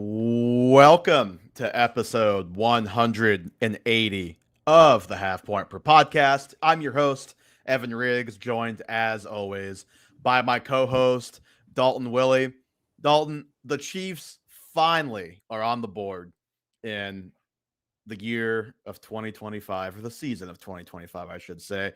Welcome to episode 180 of the Half Point Per Podcast. I'm your host, Evan Riggs, joined as always by my co-host, Dalton Willie. Dalton, the Chiefs finally are on the board in the year of 2025, or the season of 2025, I should say.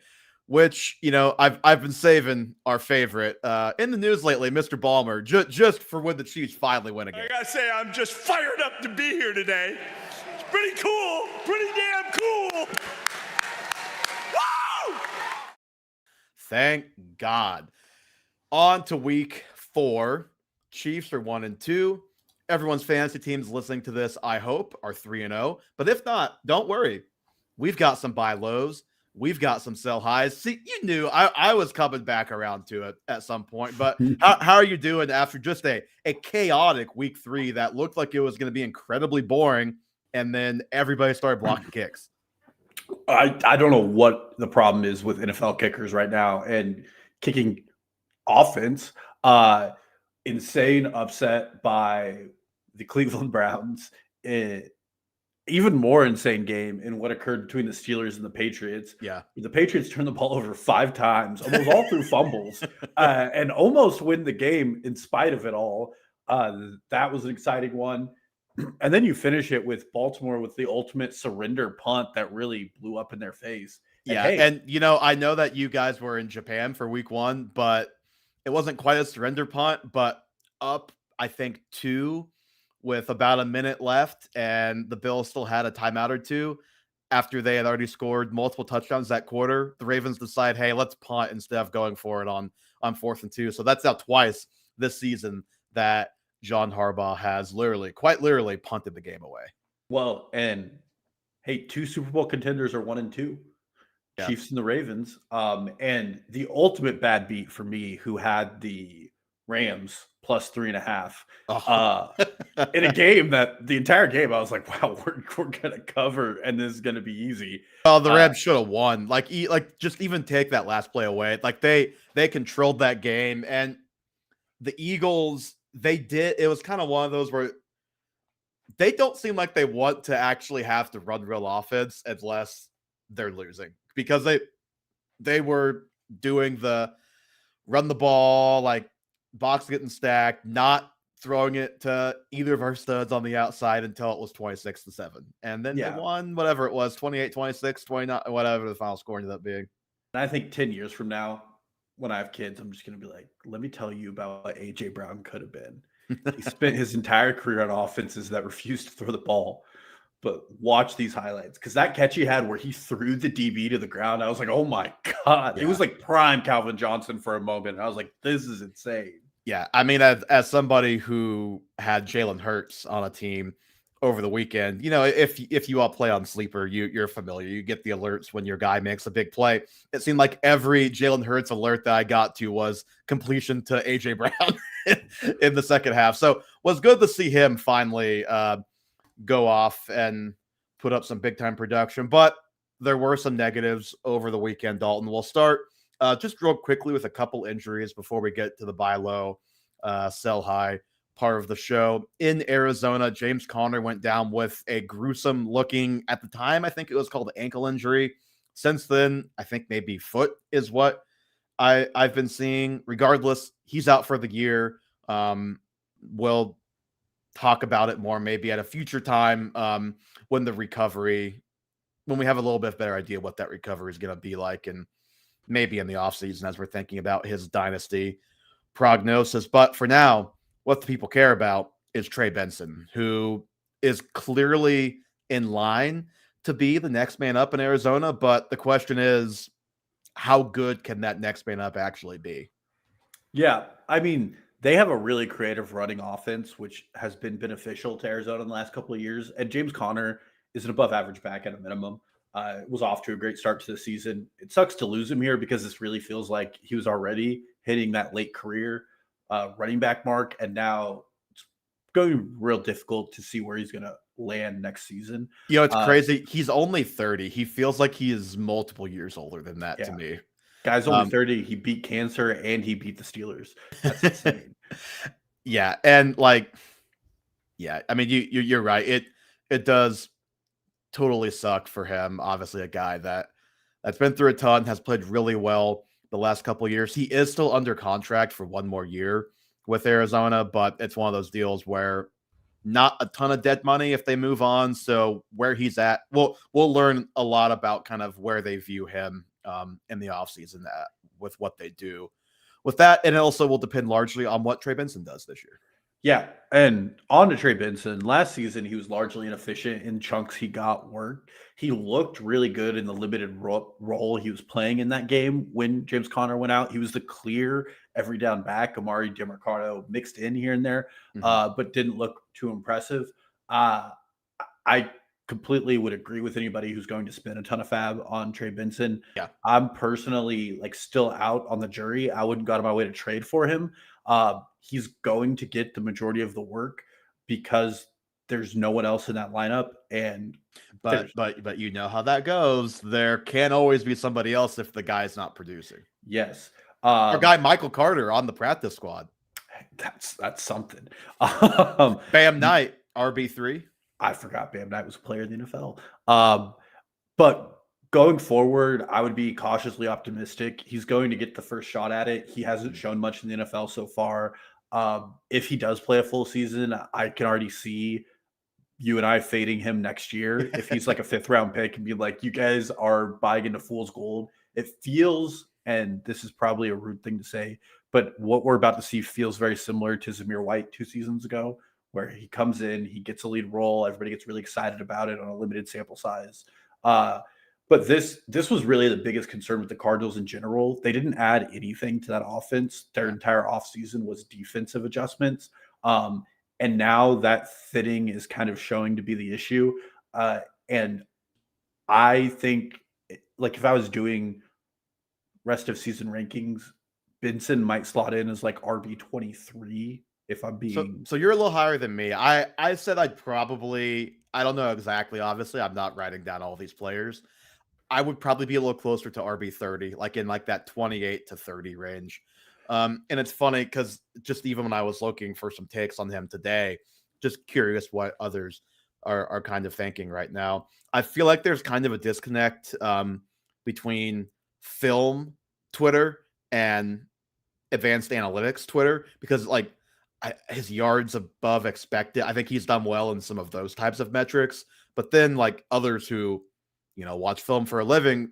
Which I've been saving our favorite in the news lately, Mr. Ballmer, just for when the Chiefs finally win again. I gotta say, I'm just fired up to be here today. It's pretty cool, pretty damn cool. Woo! Thank God. On to week 4. Chiefs are 1-2. Everyone's fantasy teams listening to this, I hope, are 3-0. But if not, don't worry. We've got some buy lows. We've got some sell highs. See, you knew I was coming back around to it at some point. But how are you doing after just a chaotic week 3 that looked like it was going to be incredibly boring, and then everybody started blocking kicks? I don't know what the problem is with NFL kickers right now and kicking offense. Insane upset by the Cleveland Browns. Even more insane game in what occurred between the Steelers and the Patriots. Yeah. The Patriots turned the ball over 5 times, almost all through fumbles, and almost win the game in spite of it all. That was an exciting one. And then you finish it with Baltimore with the ultimate surrender punt that really blew up in their face. And I know that you guys were in Japan for week 1, but it wasn't quite a surrender punt, but up, I think, 2 with about a minute left, and the Bills still had a timeout or 2 after they had already scored multiple touchdowns that quarter. The Ravens decide, hey, let's punt instead of going for it on 4th and 2. So that's now twice this season that John Harbaugh has quite literally punted the game away. Well, and hey, 2 Super Bowl contenders are 1-2. Yeah. Chiefs and the Ravens. And the ultimate bad beat for me, who had the Rams plus 3.5 in a game that the entire game I was like, wow, we're gonna cover and this is gonna be easy. Well, the Rams should have won. Just even take that last play away. Like they controlled that game, and the Eagles, they did. It was kind of one of those where they don't seem like they want to actually have to run real offense unless they're losing, because they were doing the run the ball, like box getting stacked, not throwing it to either of our studs on the outside until it was 26-7. And then they won whatever it was, 28, 26, 29, whatever the final score ended up being. And I think 10 years from now, when I have kids, I'm just going to be like, let me tell you about what A.J. Brown could have been. He spent his entire career on offenses that refused to throw the ball. But watch these highlights, because that catch he had where he threw the DB to the ground, I was like, oh my God. Yeah. It was like prime Calvin Johnson for a moment. I was like, this is insane. Yeah, I mean, as somebody who had Jalen Hurts on a team over the weekend, if you all play on Sleeper, you're familiar. You get the alerts when your guy makes a big play. It seemed like every Jalen Hurts alert that I got to was completion to A.J. Brown in the second half. So it was good to see him finally go off and put up some big-time production. But there were some negatives over the weekend, Dalton. We'll start just real quickly with a couple injuries before we get to the buy low, sell high part of the show. In Arizona, James Conner went down with a gruesome looking, at the time, I think it was called ankle injury. Since then, I think maybe foot is what I've been seeing. Regardless, he's out for the year. We'll talk about it more maybe at a future time when we have a little bit better idea what that recovery is going to be like, and maybe in the offseason as we're thinking about his dynasty prognosis. But for now, what the people care about is Trey Benson, who is clearly in line to be the next man up in Arizona. But the question is, how good can that next man up actually be? Yeah, I mean, they have a really creative running offense, which has been beneficial to Arizona in the last couple of years. And James Conner is an above average back at a minimum. Was off to a great start to the season. It sucks to lose him here because this really feels like he was already hitting that late career running back mark. And now it's going to be real difficult to see where he's going to land next season. It's crazy. He's only 30. He feels like he is multiple years older than that to me. Guy's only 30. He beat cancer and he beat the Steelers. That's insane. Yeah. And like, Yeah, I mean, you're right. It does totally suck for him. Obviously, a guy that's been through a ton, has played really well the last couple of years. He is still under contract for one more year with Arizona, but it's one of those deals where not a ton of dead money if they move on. So where he's at, we'll learn a lot about kind of where they view him in the offseason with what they do with that. And it also will depend largely on what Trey Benson does this year. Yeah, and on to Trey Benson. Last season, he was largely inefficient in chunks he got work. He looked really good in the limited role he was playing in that game when James Conner went out. He was the clear every down back. Amari DeMarcado mixed in here and there, Mhm. but didn't look too impressive. Uh, I completely would agree with anybody who's going to spend a ton of fab on Trey Benson. Yeah. I'm personally like still out on the jury. I wouldn't go out of my way to trade for him. He's going to get the majority of the work because there's no one else in that lineup. And But there's but you know how that goes. There can always be somebody else if the guy's not producing. yes, Our guy Michael Carter on the practice squad. that's something. Bam Knight, RB3. I forgot Bam Knight was a player in the NFL. But going forward, I would be cautiously optimistic. He's going to get the first shot at it. He hasn't shown much in the NFL so far. If he does play a full season, I can already see you and I fading him next year. If he's like a 5th round pick and be like, you guys are buying into fool's gold. It feels, and this is probably a rude thing to say, but what we're about to see feels very similar to Zamir White 2 seasons ago, where he comes in, he gets a lead role, everybody gets really excited about it on a limited sample size. Uh, but this was really the biggest concern with the Cardinals in general. They didn't add anything to that offense. Their entire offseason was defensive adjustments. And now that fitting is kind of showing to be the issue. And I think, like, if I was doing rest of season rankings, Benson might slot in as like RB23 if I'm being. So you're a little higher than me. I said I don't know exactly. Obviously, I'm not writing down all these players. I would probably be a little closer to RB30, like in like that 28 to 30 range. And it's funny because just even when I was looking for some takes on him today, just curious what others are kind of thinking right now. I feel like there's kind of a disconnect between film Twitter and advanced analytics Twitter because like his yards above expected. I think he's done well in some of those types of metrics, but then like others who, watch film for a living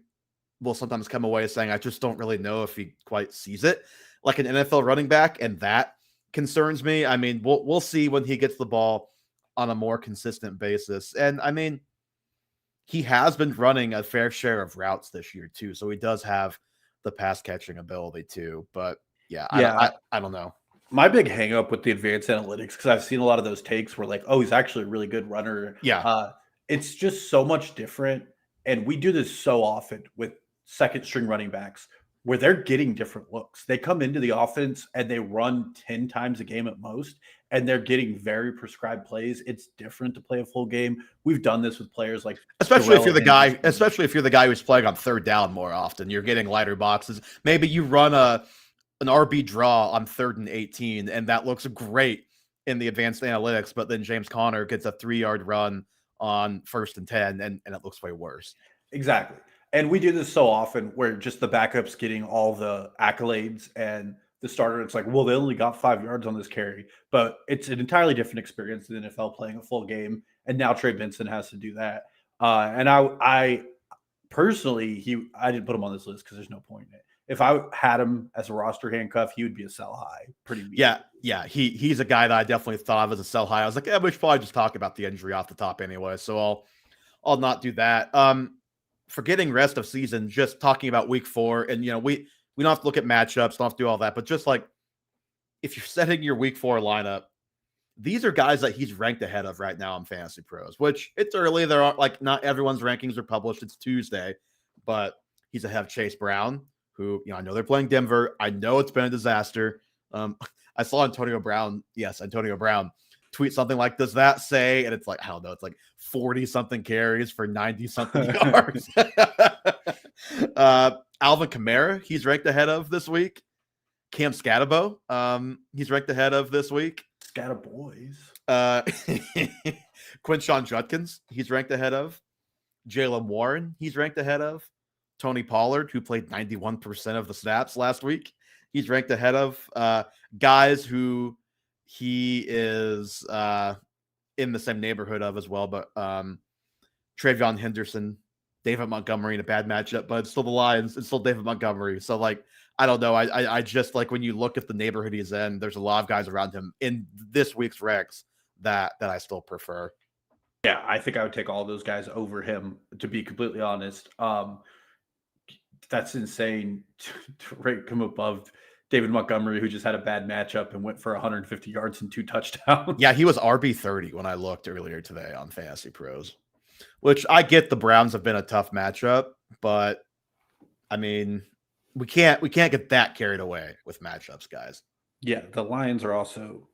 will sometimes come away saying, I just don't really know if he quite sees it like an NFL running back. And that concerns me. I mean, we'll see when he gets the ball on a more consistent basis. And I mean, he has been running a fair share of routes this year too. So he does have the pass catching ability too. But yeah, I don't know. My big hang up with the advanced analytics, because I've seen a lot of those takes where like, oh, he's actually a really good runner. Yeah. It's just so much different. And we do this so often with second string running backs where they're getting different looks. They come into the offense and they run 10 times a game at most, and they're getting very prescribed plays. It's different to play a full game. We've done this with players like especially if you're the guy who's playing on third down more often. You're getting lighter boxes. Maybe you run an RB draw on 3rd and 18, and that looks great in the advanced analytics, but then James Conner gets a 3-yard run on 1st and 10, and it looks way worse. Exactly. And we do this so often where just the backup's getting all the accolades and the starter, it's like, well, they only got 5 yards on this carry. But it's an entirely different experience in the NFL playing a full game. And now Trey Benson has to do that. And I personally, I didn't put him on this list because there's no point in it. If I had him as a roster handcuff, he would be a sell high pretty immediately. Yeah. He's a guy that I definitely thought of as a sell high. I was like, we should probably just talk about the injury off the top anyway. So I'll not do that. Forgetting rest of season, just talking about week 4, and we don't have to look at matchups, don't have to do all that, but just like if you're setting your week 4 lineup, these are guys that he's ranked ahead of right now on Fantasy Pros, which it's early. There are like not everyone's rankings are published. It's Tuesday, but he's ahead of Chase Brown, who I know they're playing Denver. I know it's been a disaster. I saw Antonio Brown tweet something like, does that say? And it's like, I don't know, it's like 40 something carries for 90 something yards. Alvin Kamara, he's ranked ahead of this week. Cam Scatabo, he's ranked ahead of this week. Scataboys. Quinshon Judkins, he's ranked ahead of. Jaylen Warren, he's ranked ahead of. Tony Pollard, who played 91% of the snaps last week, he's ranked ahead of. Guys who he is in the same neighborhood of as well, but Travion Henderson, David Montgomery in a bad matchup, but it's still the Lions. It's still David Montgomery. So, like, I don't know. I just, like, when you look at the neighborhood he's in, there's a lot of guys around him in this week's Rex that I still prefer. Yeah, I think I would take all those guys over him, to be completely honest. That's insane to rank him above David Montgomery, who just had a bad matchup and went for 150 yards and 2 touchdowns. Yeah, he was RB30 when I looked earlier today on Fantasy Pros, which I get the Browns have been a tough matchup, but I mean, we can't get that carried away with matchups, guys. Yeah, the Lions are also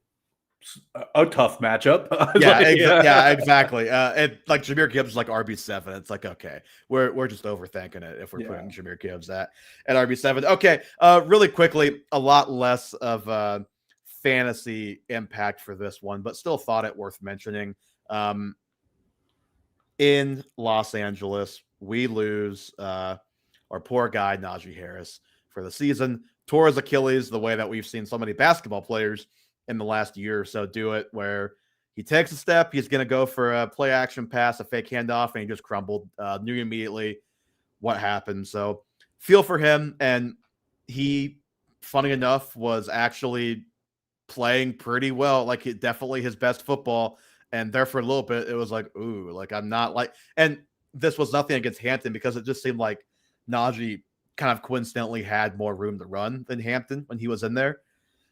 a tough matchup. Yeah, exactly. And like Jahmyr Gibbs is like RB7. It's like, okay, we're just overthinking it if we're putting Jahmyr Gibbs at RB7. Okay, really quickly, a lot less of fantasy impact for this one, but still thought it worth mentioning. In Los Angeles, we lose our poor guy Najee Harris for the season. Tore his Achilles the way that we've seen so many basketball players in the last year or so do it, where he takes a step, he's going to go for a play action pass, a fake handoff, and he just crumbled. Knew immediately what happened. So feel for him. And he, funny enough, was actually playing pretty well, like definitely his best football. And there for a little bit, it was like, ooh, like I'm not like, and this was nothing against Hampton because it just seemed like Najee kind of coincidentally had more room to run than Hampton when he was in there.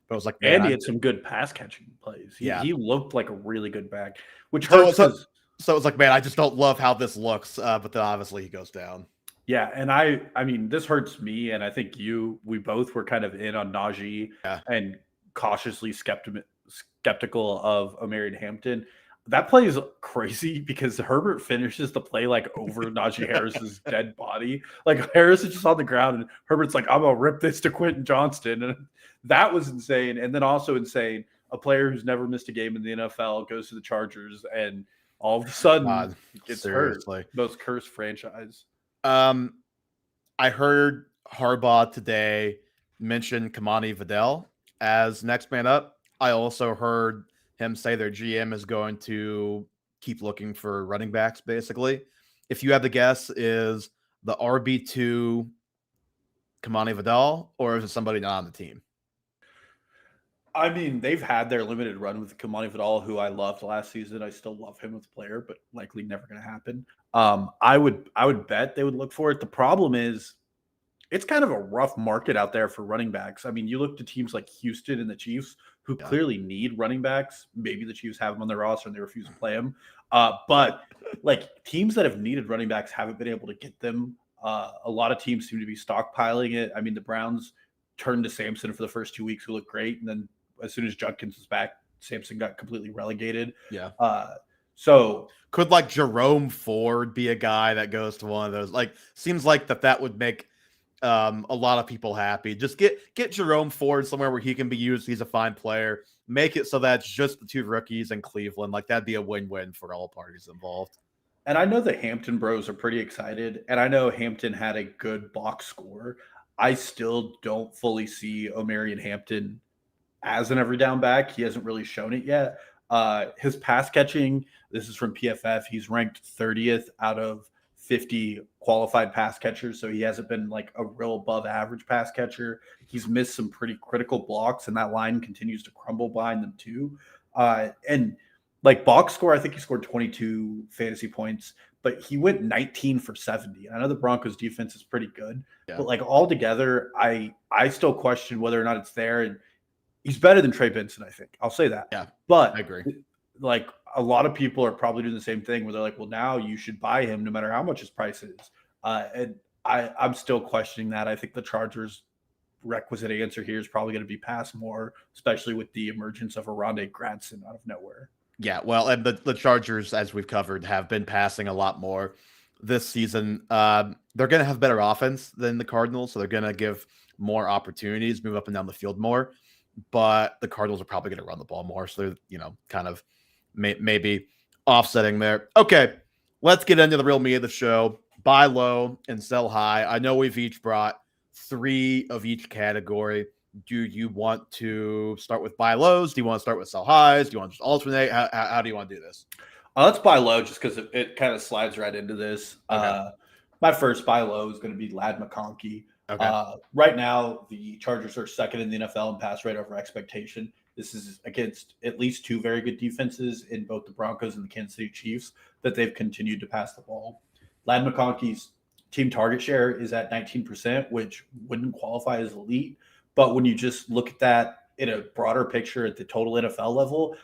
But it was like, man, and he had some good pass catching plays. He looked like a really good back, which hurts. So it's like, man, I just don't love how this looks. But then obviously he goes down. Yeah, and I mean, this hurts me, and I think we both were kind of in on Najee and cautiously skeptical of Omarion Hampton. That play is crazy because Herbert finishes the play like over Najee Harris's dead body. Like Harris is just on the ground and Herbert's like, I'm gonna rip this to Quentin Johnston. And that was insane. And then also insane, a player who's never missed a game in the NFL goes to the Chargers and all of a sudden gets hurt. Most cursed franchise. I heard Harbaugh today mention Kamani Vidal as next man up. I also heard him say their GM is going to keep looking for running backs, basically. If you had to guess, is the RB2 Kamani Vidal, or is it somebody not on the team? I mean, they've had their limited run with Kamani Vidal, who I loved last season. I still love him as a player, but likely never going to happen. I would bet they would look for it. The problem is it's kind of a rough market out there for running backs. I mean, you look to teams like Houston and the Chiefs who clearly need running backs. Maybe the Chiefs have them on their roster and they refuse to play them. But like teams that have needed running backs haven't been able to get them. A lot of teams seem to be stockpiling it. I mean, the Browns turned to Sampson for the first 2 weeks, who looked great. And then as soon as Judkins was back, Sampson got completely relegated. Yeah. So could like Jerome Ford be a guy that goes to one of those? Like, seems like that would make a lot of people happy. Just get Jerome Ford somewhere where he can be used. He's a fine player. Make it so that's just the two rookies in Cleveland. Like that'd be a win-win for all parties involved. And I know the Hampton bros are pretty excited. And I know Hampton had a good box score. I still don't fully see Omarion Hampton as an every down back. He hasn't really shown it yet. His pass catching, this is from PFF. He's ranked 30th out of 50 qualified pass catchers. So he hasn't been like a real above average pass catcher. He's missed some pretty critical blocks and that line continues to crumble behind them too. And like box score, I think he scored 22 fantasy points, but he went 19 for 70. I know the Broncos defense is pretty good, but like all together, I still question whether or not it's there. And he's better than Trey Benson, I think. I'll say that. Yeah, but I agree. Like a lot of people are probably doing the same thing where they're like, well, now you should buy him no matter how much his price is. And I'm still questioning that. I think the Chargers' requisite answer here is probably going to be pass more, especially with the emergence of Arondé Gradson out of nowhere. Yeah, well, and the Chargers, as we've covered, have been passing a lot more this season. They're going to have better offense than the Cardinals, so they're going to give more opportunities, move up and down the field more. But the Cardinals are probably going to run the ball more, so they're kind of maybe offsetting there. Okay, let's get into the real meat of the show. Buy low and sell high. I know we've each brought 3 of each category. Do you want to start with buy lows? Do you want to start with sell highs? Do you want to just alternate? How do you want to do this? Let's buy low just because it kind of slides right into this. Okay. My first buy low is going to be Lad McConkey. Okay. Right now, the Chargers are second in the NFL in pass rate over expectation. This is against at least 2 very good defenses in both the Broncos and the Kansas City Chiefs that they've continued to pass the ball. Lad McConkey's team target share is at 19%, which wouldn't qualify as elite. But when you just look at that in a broader picture at the total NFL level,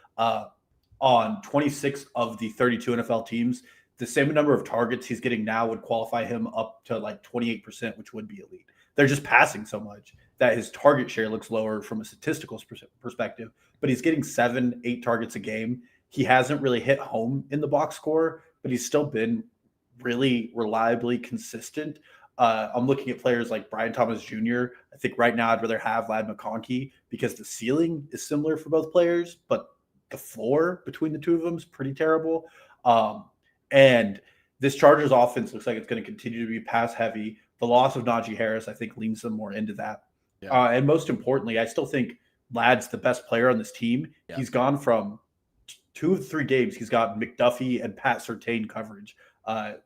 on 26 of the 32 NFL teams, the same number of targets he's getting now would qualify him up to like 28%, which would be elite. They're just passing so much that his target share looks lower from a statistical perspective, but he's getting 7-8 targets a game. He hasn't really hit home in the box score, but he's still been really reliably consistent. I'm looking at players like Brian Thomas Jr. I think right now I'd rather have Lad McConkey because the ceiling is similar for both players, but the floor between the two of them is pretty terrible. And this Chargers offense looks like it's going to continue to be pass heavy. The loss of Najee Harris, I think, leans them more into that. Yeah. And most importantly, I still think Lad's the best player on this team. Yeah. He's gone from 2 of 3 games. He's got McDuffie and Pat Surtain coverage.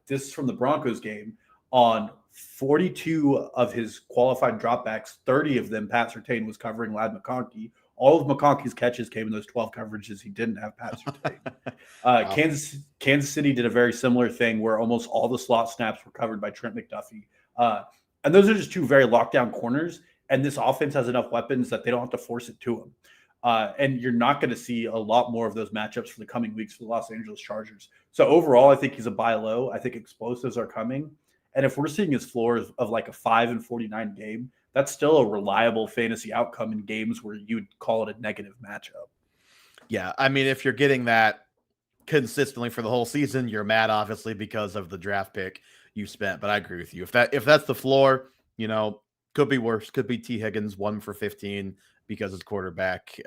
This is from the Broncos game. On 42 of his qualified dropbacks, 30 of them, Pat Surtain was covering Lad McConkey. All of McConkey's catches came in those 12 coverages. He didn't have Pat Surtain. Wow. Kansas City did a very similar thing where almost all the slot snaps were covered by Trent McDuffie. And those are just 2 very lockdown corners. And this offense has enough weapons that they don't have to force it to him. And you're not going to see a lot more of those matchups for the coming weeks for the Los Angeles Chargers. So overall, I think he's a buy low. I think explosives are coming. And if we're seeing his floor of like a 5-49 game, that's still a reliable fantasy outcome in games where you'd call it a negative matchup. Yeah, I mean, if you're getting that consistently for the whole season, you're mad, obviously, because of the draft pick you spent. But I agree with you. If that's the floor, could be worse. Could be T. Higgins 1 for 15 because his quarterback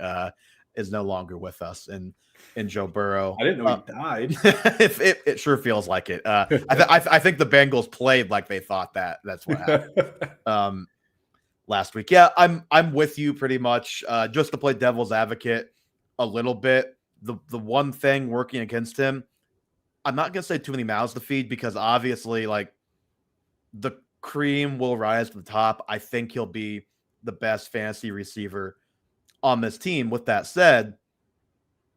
is no longer with us, and Joe Burrow. I didn't know he died. It sure feels like it. I think the Bengals played like they thought that's what happened. Last week. Yeah, I'm with you pretty much. Just to play devil's advocate a little bit, the one thing working against him, I'm not gonna say too many mouths to feed because obviously like the cream will rise to the top. I think he'll be the best fantasy receiver on this team. With that said,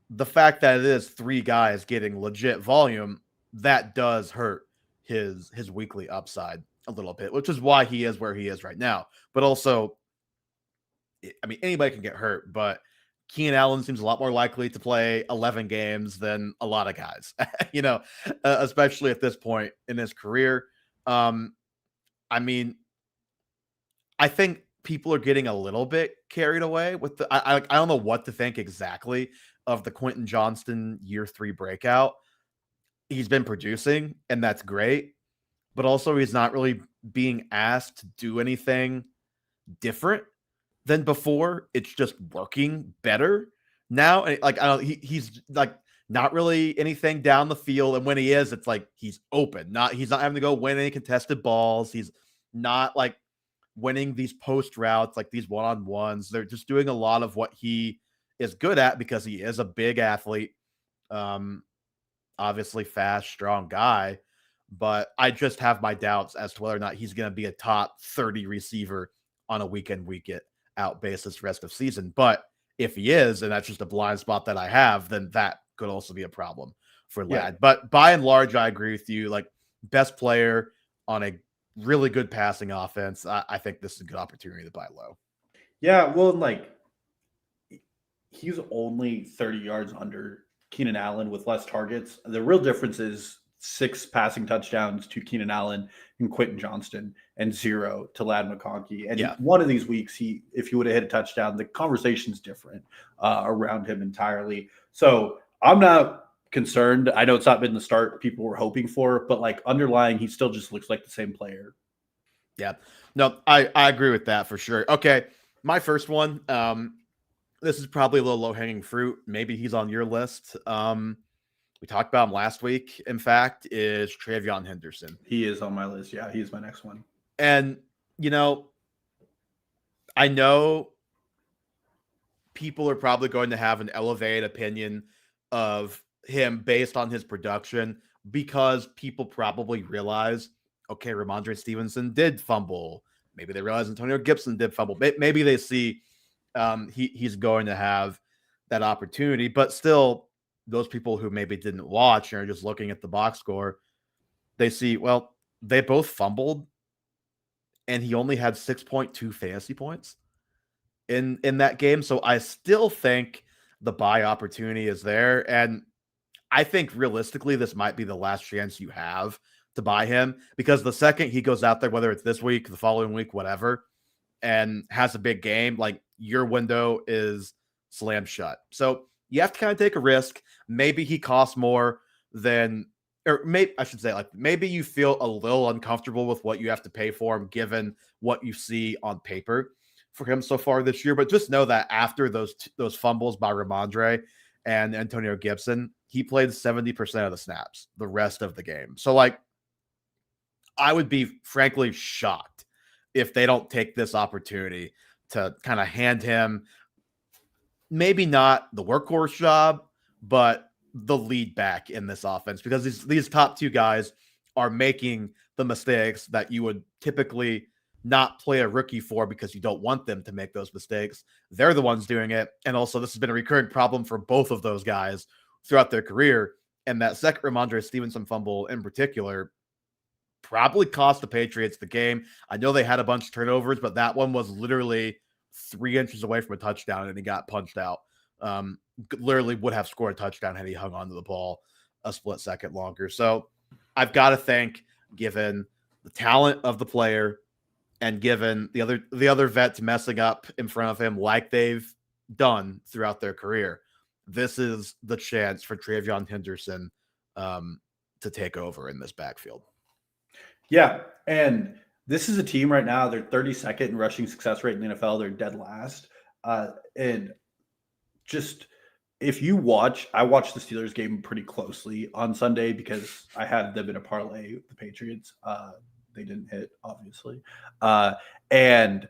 the fact that it is 3 guys getting legit volume, that does hurt his weekly upside a little bit, which is why he is where he is right now. But also, I mean, anybody can get hurt, but Keenan Allen seems a lot more likely to play 11 games than a lot of guys, especially at this point in his career. I mean, I think people are getting a little bit carried away with I don't know what to think exactly of the Quentin Johnston year 3 breakout. He's been producing, and that's great. But also he's not really being asked to do anything different than before. It's just working better now. And like, he's like not really anything down the field. And when he is, it's like he's open. He's not having to go win any contested balls. He's not like winning these post routes, like these one-on-ones. They're just doing a lot of what he is good at because he is a big athlete. Obviously fast, strong guy. But I just have my doubts as to whether or not he's going to be a top 30 receiver on a week out basis rest of season. But if he is, and that's just a blind spot that I have, then that could also be a problem for Lad. Yeah. But by and large, I agree with you. Like best player on a really good passing offense. I think this is a good opportunity to buy low. Yeah, well, like he's only 30 yards under Keenan Allen with less targets. The real difference is 6 passing touchdowns to Keenan Allen and Quentin Johnston and 0 to Lad McConkey. And one of these weeks, if he would have hit a touchdown, the conversation's different around him entirely. So I'm not concerned. I know it's not been the start people were hoping for, but like underlying, he still just looks like the same player. Yeah, no, I agree with that for sure. Okay, my first one, this is probably a little low-hanging fruit. Maybe he's on your list. We talked about him last week, in fact, is Travion Henderson. He is on my list. Yeah, he's my next one. And, I know people are probably going to have an elevated opinion of him based on his production because people probably realize, okay, Ramondre Stevenson did fumble. Maybe they realize Antonio Gibson did fumble. Maybe they see he's going to have that opportunity, but still, those people who maybe didn't watch and are just looking at the box score, they see, well, they both fumbled and he only had 6.2 fantasy points in that game. So I still think the buy opportunity is there. And I think realistically, this might be the last chance you have to buy him, because the second he goes out there, whether it's this week, the following week, whatever, and has a big game, like, your window is slammed shut. So you have to kind of take a risk. Maybe he costs more than, or maybe I should say, like, maybe you feel a little uncomfortable with what you have to pay for him, given what you see on paper for him so far this year. But just know that after those fumbles by Ramondre and Antonio Gibson, he played 70% of the snaps the rest of the game. So, like, I would be frankly shocked if they don't take this opportunity to kind of hand him maybe not the workhorse job, but the lead back in this offense, because these top two guys are making the mistakes that you would typically not play a rookie for, because you don't want them to make those mistakes. They're the ones doing it. And also, this has been a recurring problem for both of those guys throughout their career. And that second Ramondre Stevenson fumble in particular probably cost the Patriots the game. I know they had a bunch of turnovers, but that one was literally 3 inches away from a touchdown and he got punched out. Literally would have scored a touchdown had he hung onto the ball a split second longer. So I've got to think, given the talent of the player and given the other vets messing up in front of him like they've done throughout their career, this is the chance for Travion Henderson to take over in this backfield. Yeah, and this is a team right now, they're 32nd in rushing success rate in the NFL. They're dead last. And just, if you watch, I watched the Steelers game pretty closely on Sunday because I had them in a parlay with the Patriots. They didn't hit, obviously. And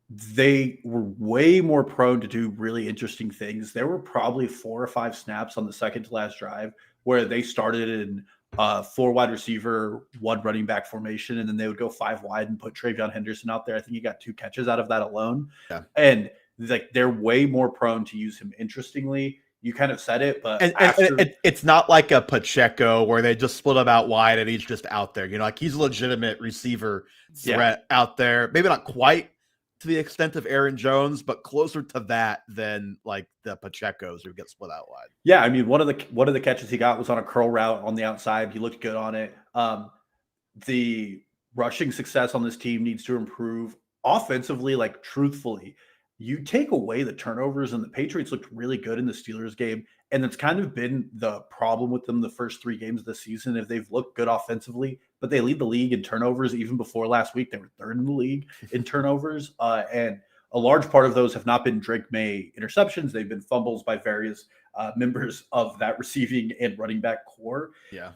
they were way more prone to do really interesting things. There were probably 4 or 5 snaps on the second to last drive where they started in 4 wide receiver, 1 running back formation, and then they would go 5 wide and put Travion Henderson out there. I think he got 2 catches out of that alone. Yeah. And like, they're way more prone to use him interestingly. You kind of said it, but it's not like a Pacheco where they just split him out wide and he's just out there. Like, he's a legitimate receiver threat out there. Maybe not quite to the extent of Aaron Jones, but closer to that than like the Pachecos who get split out wide. Yeah, I mean, one of the catches he got was on a curl route on the outside. He looked good on it. The rushing success on this team needs to improve offensively. Like, truthfully, you take away the turnovers, and the Patriots looked really good in the Steelers game. And that's kind of been the problem with them the first 3 games of the season. If they've looked good offensively, but they lead the league in turnovers. Even before last week, they were 3rd in the league in turnovers. And a large part of those have not been Drake May interceptions. They've been fumbles by various members of that receiving and running back core. Yeah.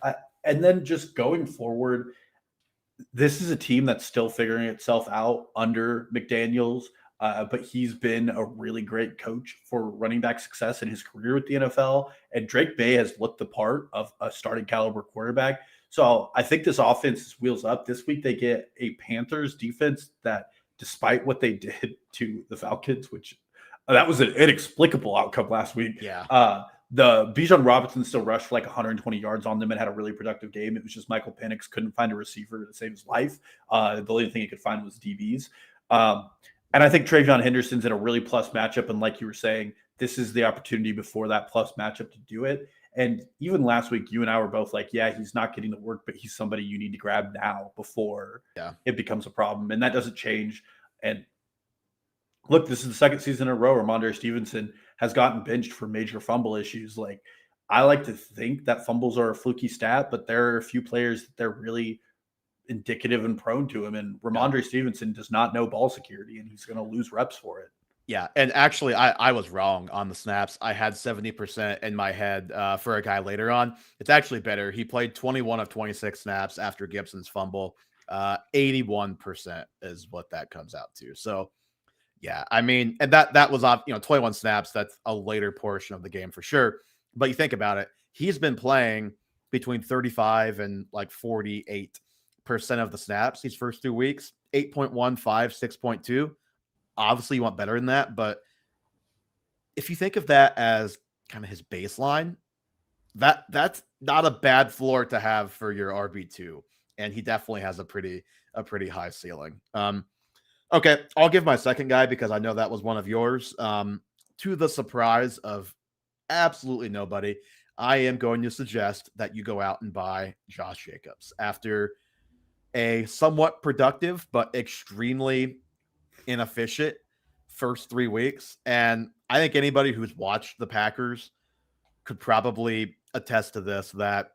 And then just going forward, this is a team that's still figuring itself out under McDaniels. But he's been a really great coach for running back success in his career with the NFL. And Drake May has looked the part of a starting caliber quarterback. So I think this offense is wheels up. This week they get a Panthers defense that, despite what they did to the Falcons, which that was an inexplicable outcome last week. Yeah. The Bijan Robinson still rushed for like 120 yards on them and had a really productive game. It was just Michael Penix couldn't find a receiver to save his life. The only thing he could find was DBs. And I think Travion Henderson's in a really plus matchup. And like you were saying, this is the opportunity before that plus matchup to do it. And even last week, you and I were both like, yeah, he's not getting the work, but he's somebody you need to grab now before it becomes a problem. And that doesn't change. And look, this is the 2nd season in a row Ramondre Stevenson has gotten benched for major fumble issues. Like, I like to think that fumbles are a fluky stat, but there are a few players that they're really indicative and prone to him. And Ramondre Stevenson does not know ball security, and he's going to lose reps for it. Yeah, and actually, I was wrong on the snaps. I had 70% in my head for a guy later on. It's actually better. He played 21 of 26 snaps after Gibson's fumble. 81% is what that comes out to. So, yeah, I mean, and that was off, 21 snaps. That's a later portion of the game for sure. But you think about it, he's been playing between 35 and like 48% of the snaps these first 2 weeks. 8.15, 6.2. Obviously, you want better than that, but if you think of that as kind of his baseline, that's not a bad floor to have for your RB2, and he definitely has a pretty high ceiling. Okay, I'll give my second guy because I know that was one of yours. To the surprise of absolutely nobody, I am going to suggest that you go out and buy Josh Jacobs after a somewhat productive but extremely inefficient first 3 weeks. And I think anybody who's watched the Packers could probably attest to this, that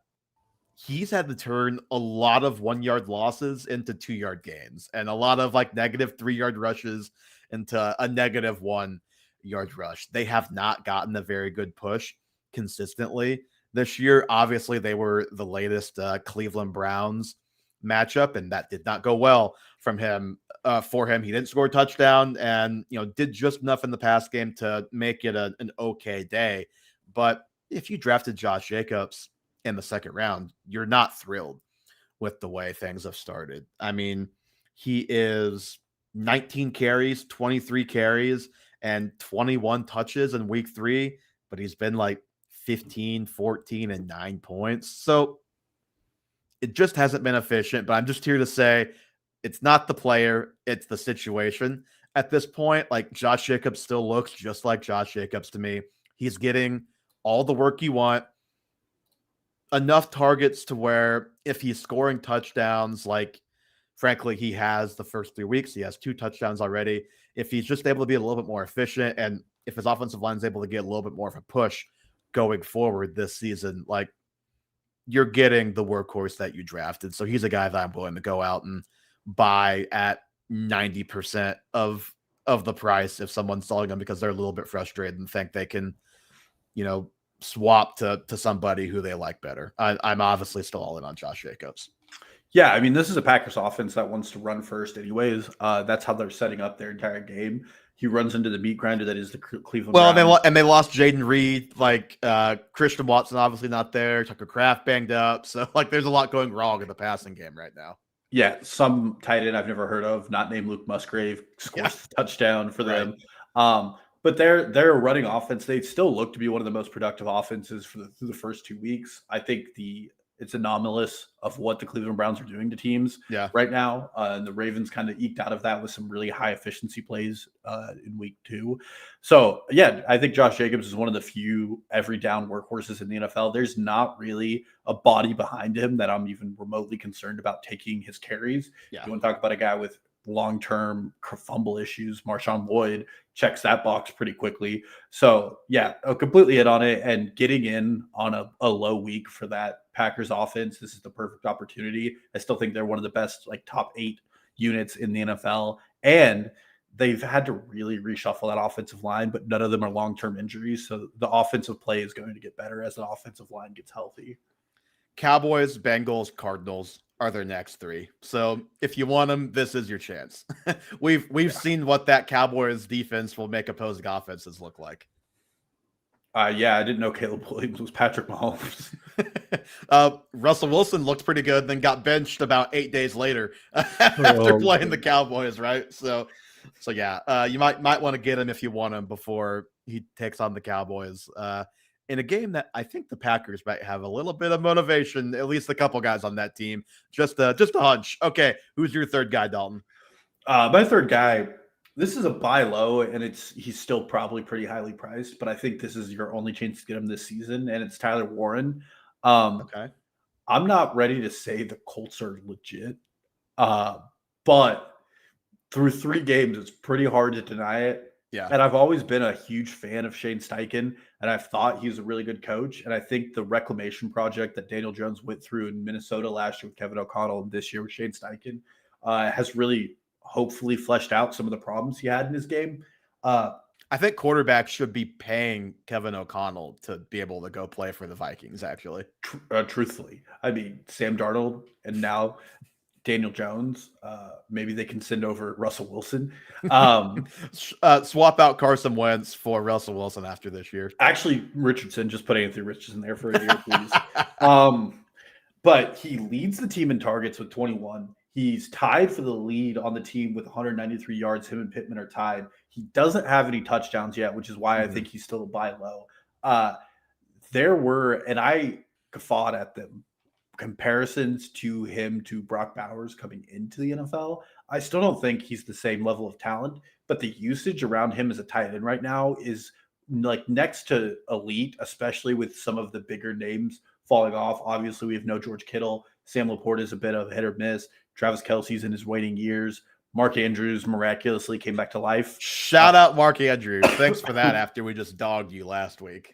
he's had to turn a lot of 1 yard losses into 2 yard gains and a lot of like negative 3 yard rushes into a negative 1 yard rush. They have not gotten a very good push consistently this year. Obviously, they were the latest Cleveland Browns matchup, and that did not go well from him. For him, he didn't score a touchdown, and did just enough in the pass game to make it an okay day. But if you drafted Josh Jacobs in the second round, you're not thrilled with the way things have started. I mean, he is 19 carries, 23 carries, and 21 touches in week 3, but he's been like 15, 14, and 9 points. So it just hasn't been efficient, but I'm just here to say it's not the player, it's the situation. At this point, like, Josh Jacobs still looks just like Josh Jacobs to me. He's getting all the work you want, enough targets to where if he's scoring touchdowns, like frankly he has the first 3 weeks, he has 2 touchdowns already. If he's just able to be a little bit more efficient, and if his offensive line is able to get a little bit more of a push going forward this season, like, you're getting the workhorse that you drafted. So he's a guy that I'm willing to go out and buy at 90% of the price if someone's selling them because they're a little bit frustrated and think they can, swap to somebody who they like better. I'm obviously still all in on Josh Jacobs. Yeah, I mean, this is a Packers offense that wants to run first anyways. That's how they're setting up their entire game. He runs into the meat grinder that is the Cleveland Browns. They lost Jaden Reed. Like, Christian Watson obviously not there. Tucker Kraft banged up. So, like, there's a lot going wrong in the passing game right now. Yeah, some tight end I've never heard of, not named Luke Musgrave, scores a touchdown for them. But they're a running offense. They still look to be one of the most productive offenses through the first 2 weeks. I think it's anomalous of what the Cleveland Browns are doing to teams right now. And the Ravens kind of eked out of that with some really high efficiency plays in week 2. So, yeah, I think Josh Jacobs is one of the few every down workhorses in the NFL. There's not really a body behind him that I'm even remotely concerned about taking his carries. Yeah. You want to talk about a guy with long-term fumble issues, Marshawn Lloyd checks that box pretty quickly. So, yeah, completely in on it, and getting in on a low week for that Packers offense, this is the perfect opportunity. I still think they're one of the best, like, top 8 units in the NFL, and they've had to really reshuffle that offensive line, but none of them are long-term injuries, so the offensive play is going to get better as the offensive line gets healthy. Cowboys, Bengals, Cardinals are their next 3. So if you want them, this is your chance. We've seen what that Cowboys defense will make opposing offenses look like. Yeah, I didn't know Caleb Williams was Patrick Mahomes. Russell Wilson looked pretty good, then got benched about 8 days later after playing the Cowboys, right? So yeah, you might want to get him if you want him before he takes on the Cowboys. In a game that I think the Packers might have a little bit of motivation, at least a couple guys on that team. Just a hunch. Okay, who's your third guy, Dalton? My third guy, this is a buy low, and he's still probably pretty highly priced, but I think this is your only chance to get him this season, and it's Tyler Warren. Okay. I'm not ready to say the Colts are legit, but through 3 games, it's pretty hard to deny it. Yeah. And I've always been a huge fan of Shane Steichen, and I've thought he's a really good coach. And I think the reclamation project that Daniel Jones went through in Minnesota last year with Kevin O'Connell and this year with Shane Steichen has really hopefully fleshed out some of the problems he had in his game. I think quarterbacks should be paying Kevin O'Connell to be able to go play for the Vikings, actually. Truthfully, I mean, Sam Darnold and now Daniel Jones. Maybe they can send over Russell Wilson. Swap out Carson Wentz for Russell Wilson after this year. Actually, Richardson, just put Anthony Richardson there for a year, please. But he leads the team in targets with 21. He's tied for the lead on the team with 193 yards. Him and Pittman are tied. He doesn't have any touchdowns yet, which is why I think he's still a buy low. There were, and I guffawed at them, comparisons to him to Brock Bowers coming into the NFL. I still don't think he's the same level of talent, but the usage around him as a tight end right now is like next to elite, especially with some of the bigger names falling off. Obviously, we have no George Kittle. Sam Laporte is a bit of a hit or miss. Travis Kelce's in his waning years. Mark Andrews miraculously came back to life. Shout out Mark Andrews. Thanks for that after we just dogged you last week.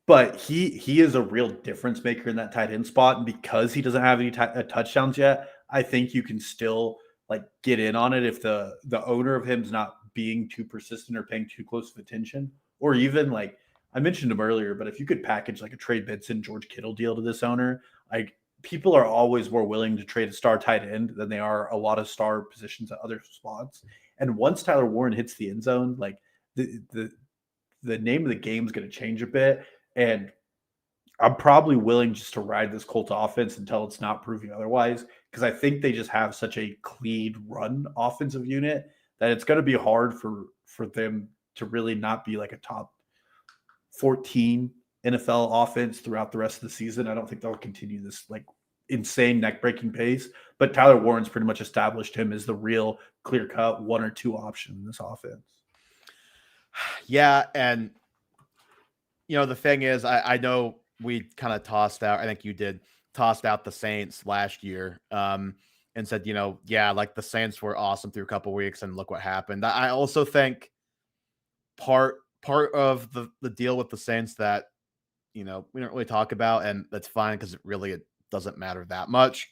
But he is a real difference maker in that tight end spot. And because he doesn't have any touchdowns yet, I think you can still like get in on it if the owner of him is not being too persistent or paying too close of attention. Or even like I mentioned him earlier, but if you could package like a Trey Benson, George Kittle deal to this owner, like people are always more willing to trade a star tight end than they are a lot of star positions at other spots. And once Tyler Warren hits the end zone, like the name of the game is going to change a bit. And I'm probably willing just to ride this Colts offense until it's not proving otherwise, because I think they just have such a clean run offensive unit that it's going to be hard for them to really not be like a top 14 NFL offense throughout the rest of the season. I don't think they'll continue this like insane neck-breaking pace, but Tyler Warren's pretty much established him as the real clear-cut 1 or 2 option in this offense. Yeah, and you know, the thing is, I know we kind of tossed out, I think you did, tossed out the Saints last year and said, you know, yeah, like the Saints were awesome through a couple weeks and look what happened. I also think part of the deal with the Saints that, you know, we don't really talk about, and that's fine because it doesn't matter that much.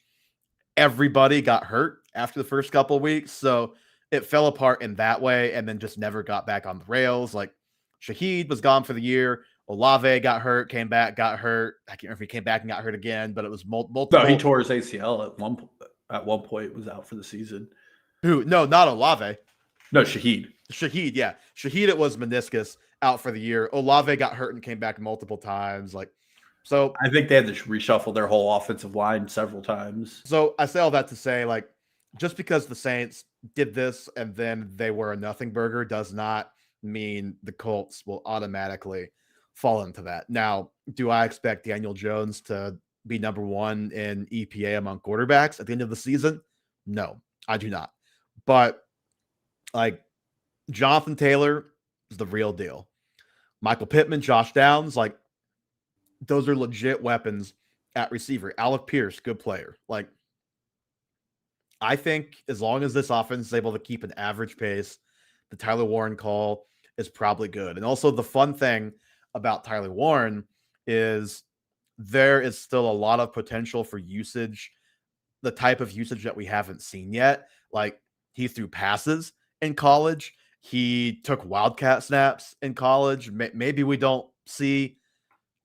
Everybody got hurt after the first couple of weeks, so it fell apart in that way and then just never got back on the rails. Like Shaheed was gone for the year. Olave got hurt, came back, got hurt. I can't remember if he came back and got hurt again, but it was multiple. No, he tore his ACL at one point, was out for the season. Who? No, not Olave. No, Shaheed. Shaheed, yeah. Shaheed, it was meniscus, out for the year. Olave got hurt and came back multiple times. Like, so I think they had to reshuffle their whole offensive line several times. So I say all that to say, like, just because the Saints did this and then they were a nothing burger does not mean the Colts will automatically fall into that. Now, do I expect Daniel Jones to be number 1 in EPA among quarterbacks at the end of the season? No, I do not. But like Jonathan Taylor is the real deal. Michael Pittman, Josh Downs, like those are legit weapons at receiver. Alec Pierce, good player. Like I think as long as this offense is able to keep an average pace, the Tyler Warren call is probably good. And also the fun thing about Tyler Warren is there is still a lot of potential for usage, the type of usage that we haven't seen yet. Like he threw passes in college. He took wildcat snaps in college. Maybe we don't see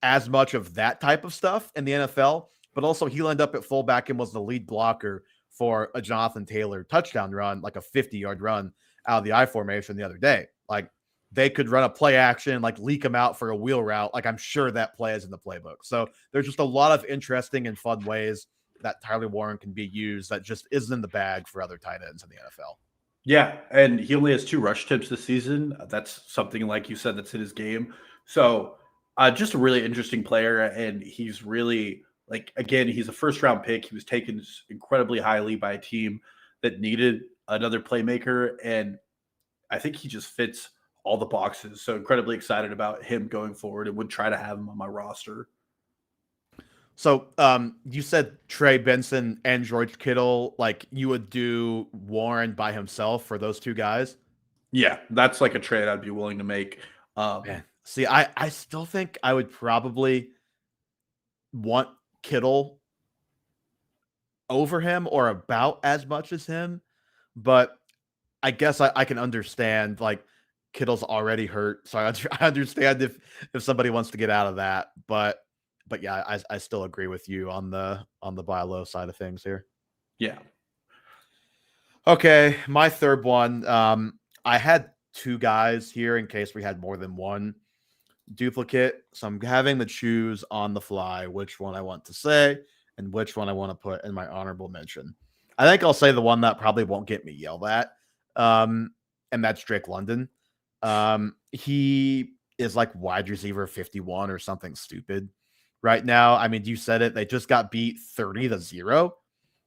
as much of that type of stuff in the NFL, but also he lined up at fullback and was the lead blocker for a Jonathan Taylor touchdown run, like a 50-yard run out of the I formation the other day. Like they could run a play action, like leak him out for a wheel route. Like I'm sure that play is in the playbook. So there's just a lot of interesting and fun ways that Tyler Warren can be used that just isn't in the bag for other tight ends in the NFL. Yeah, and he only has 2 rush attempts this season. That's something, like you said, that's in his game. So just a really interesting player, and he's really, like, again, he's a first-round pick. He was taken incredibly highly by a team that needed another playmaker, and I think he just fits all the boxes. So incredibly excited about him going forward and would try to have him on my roster. So you said Trey Benson and George Kittle, like you would do Warren by himself for those 2 guys? Yeah, that's like a trade I'd be willing to make. Man. See, I still think I would probably want Kittle over him or about as much as him, but I guess I can understand, like, Kittle's already hurt, so I understand if somebody wants to get out of that, but yeah, I still agree with you on the buy low side of things here. Yeah. Okay, my third one. I had two guys here in case we had more than one duplicate, so I'm having to choose on the fly which one I want to say and which one I want to put in my honorable mention. I think I'll say the one that probably won't get me yelled at, and that's Drake London. He is like wide receiver 51 or something stupid right now. I mean, you said it. They just got beat 30-0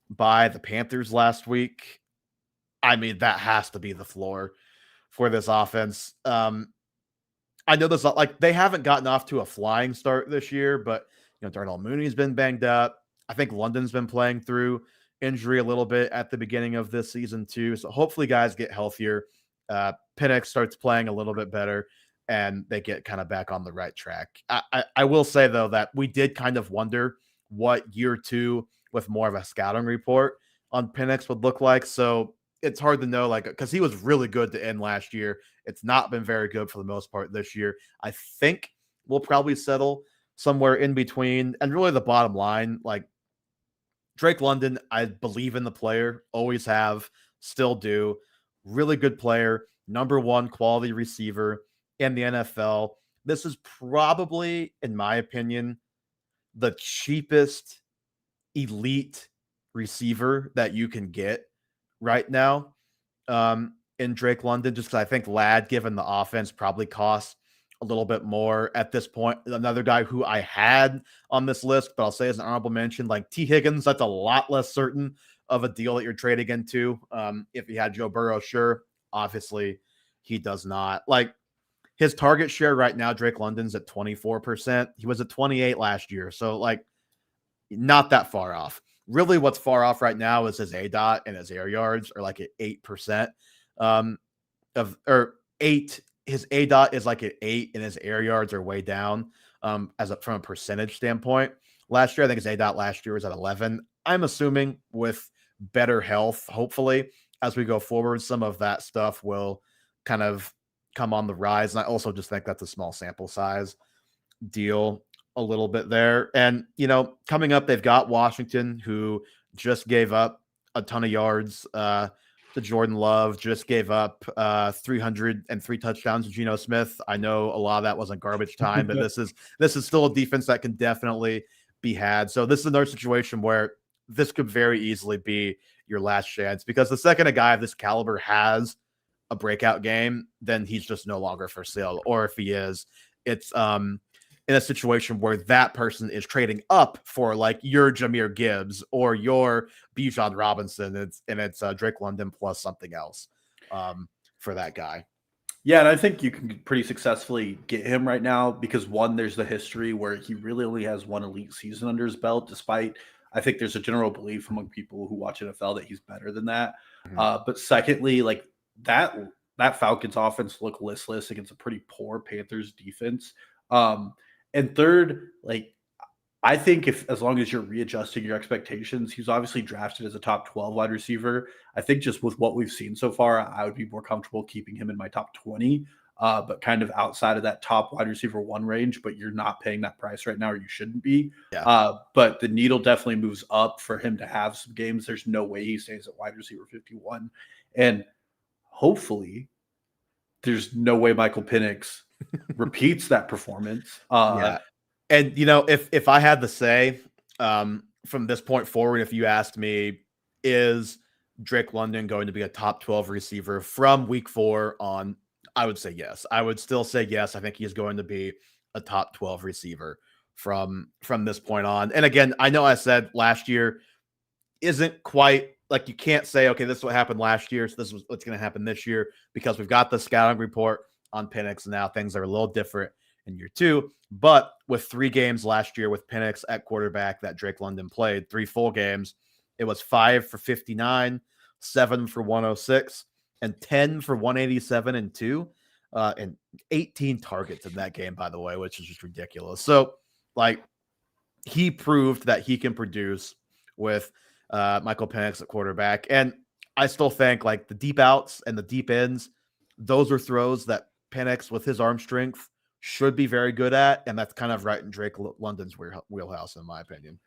by the Panthers last week. I mean, that has to be the floor for this offense. I know this, like, they haven't gotten off to a flying start this year, but Darnell Mooney's been banged up. I think London's been playing through injury a little bit at the beginning of this season too. So hopefully guys get healthier. Penix starts playing a little bit better and they get kind of back on the right track. I will say though that we did kind of wonder what year two with more of a scouting report on Penix would look like. So it's hard to know, like, because he was really good to end last year. It's not been very good for the most part this year. I think we'll probably settle somewhere in between. And really the bottom line, like, Drake London, I believe in the player, always have, still do. Really good player, number one quality receiver in the NFL. This is probably, in my opinion, the cheapest elite receiver that you can get right now in Drake London, just because I think Ladd, given the offense, probably costs a little bit more at this point. Another guy who I had on this list, but I'll say as an honorable mention, like T. Higgins, that's a lot less certain of a deal that you're trading into. If he had Joe Burrow, sure. Obviously, he does not. Like, his target share right now, Drake London's at 24%. He was at 28 last year. So, like, not that far off. Really, what's far off right now is his ADOT and his air yards are like at 8%. His ADOT is like at 8 and his air yards are way down from a percentage standpoint. Last year, I think his ADOT last year was at 11. I'm assuming with better health, hopefully, as we go forward, some of that stuff will kind of come on the rise. And I also just think that's a small sample size deal a little bit there. And, coming up, they've got Washington, who just gave up a ton of yards to Jordan Love, just gave up 303 touchdowns to Geno Smith. I know a lot of that wasn't garbage time, but this is still a defense that can definitely be had. So this is another situation where this could very easily be your last chance, because the second a guy of this caliber has a breakout game, then he's just no longer for sale. Or if he is, it's in a situation where that person is trading up for like your Jahmyr Gibbs or your Bijan Robinson. It's Drake London plus something else for that guy. Yeah, and I think you can pretty successfully get him right now because, one, there's the history where he really only has one elite season under his belt, despite I think there's a general belief among people who watch NFL that he's better than that. Mm-hmm. But secondly, like that Falcons offense looked listless against a pretty poor Panthers defense. And third, like, I think as long as you're readjusting your expectations, he's obviously drafted as a top 12 wide receiver. I think just with what we've seen so far, I would be more comfortable keeping him in my top 20, but kind of outside of that top wide receiver 1 range, but you're not paying that price right now, or you shouldn't be. Yeah. But the needle definitely moves up for him to have some games. There's no way he stays at wide receiver 51. And hopefully there's no way Michael Penix repeats that performance. Yeah. And, if I had to say from this point forward, if you asked me, is Drake London going to be a top 12 receiver from week 4 on, I would say yes. I would still say yes. I think he's going to be a top 12 receiver from this point on. And again, I know I said last year isn't quite like, you can't say, okay, this is what happened last year, so this is what's going to happen this year, because we've got the scouting report on Penix, and now things are a little different in year 2. But with 3 games last year with Penix at quarterback that Drake London played, 3 full games, it was 5 for 59, 7 for 106, and 10 for 187 and 2, and 18 targets in that game, by the way, which is just ridiculous. So, like, he proved that he can produce with Michael Penix at quarterback. And I still think, like, the deep outs and the deep ends, those are throws that Penix with his arm strength should be very good at, and that's kind of right in Drake London's wheelhouse, in my opinion.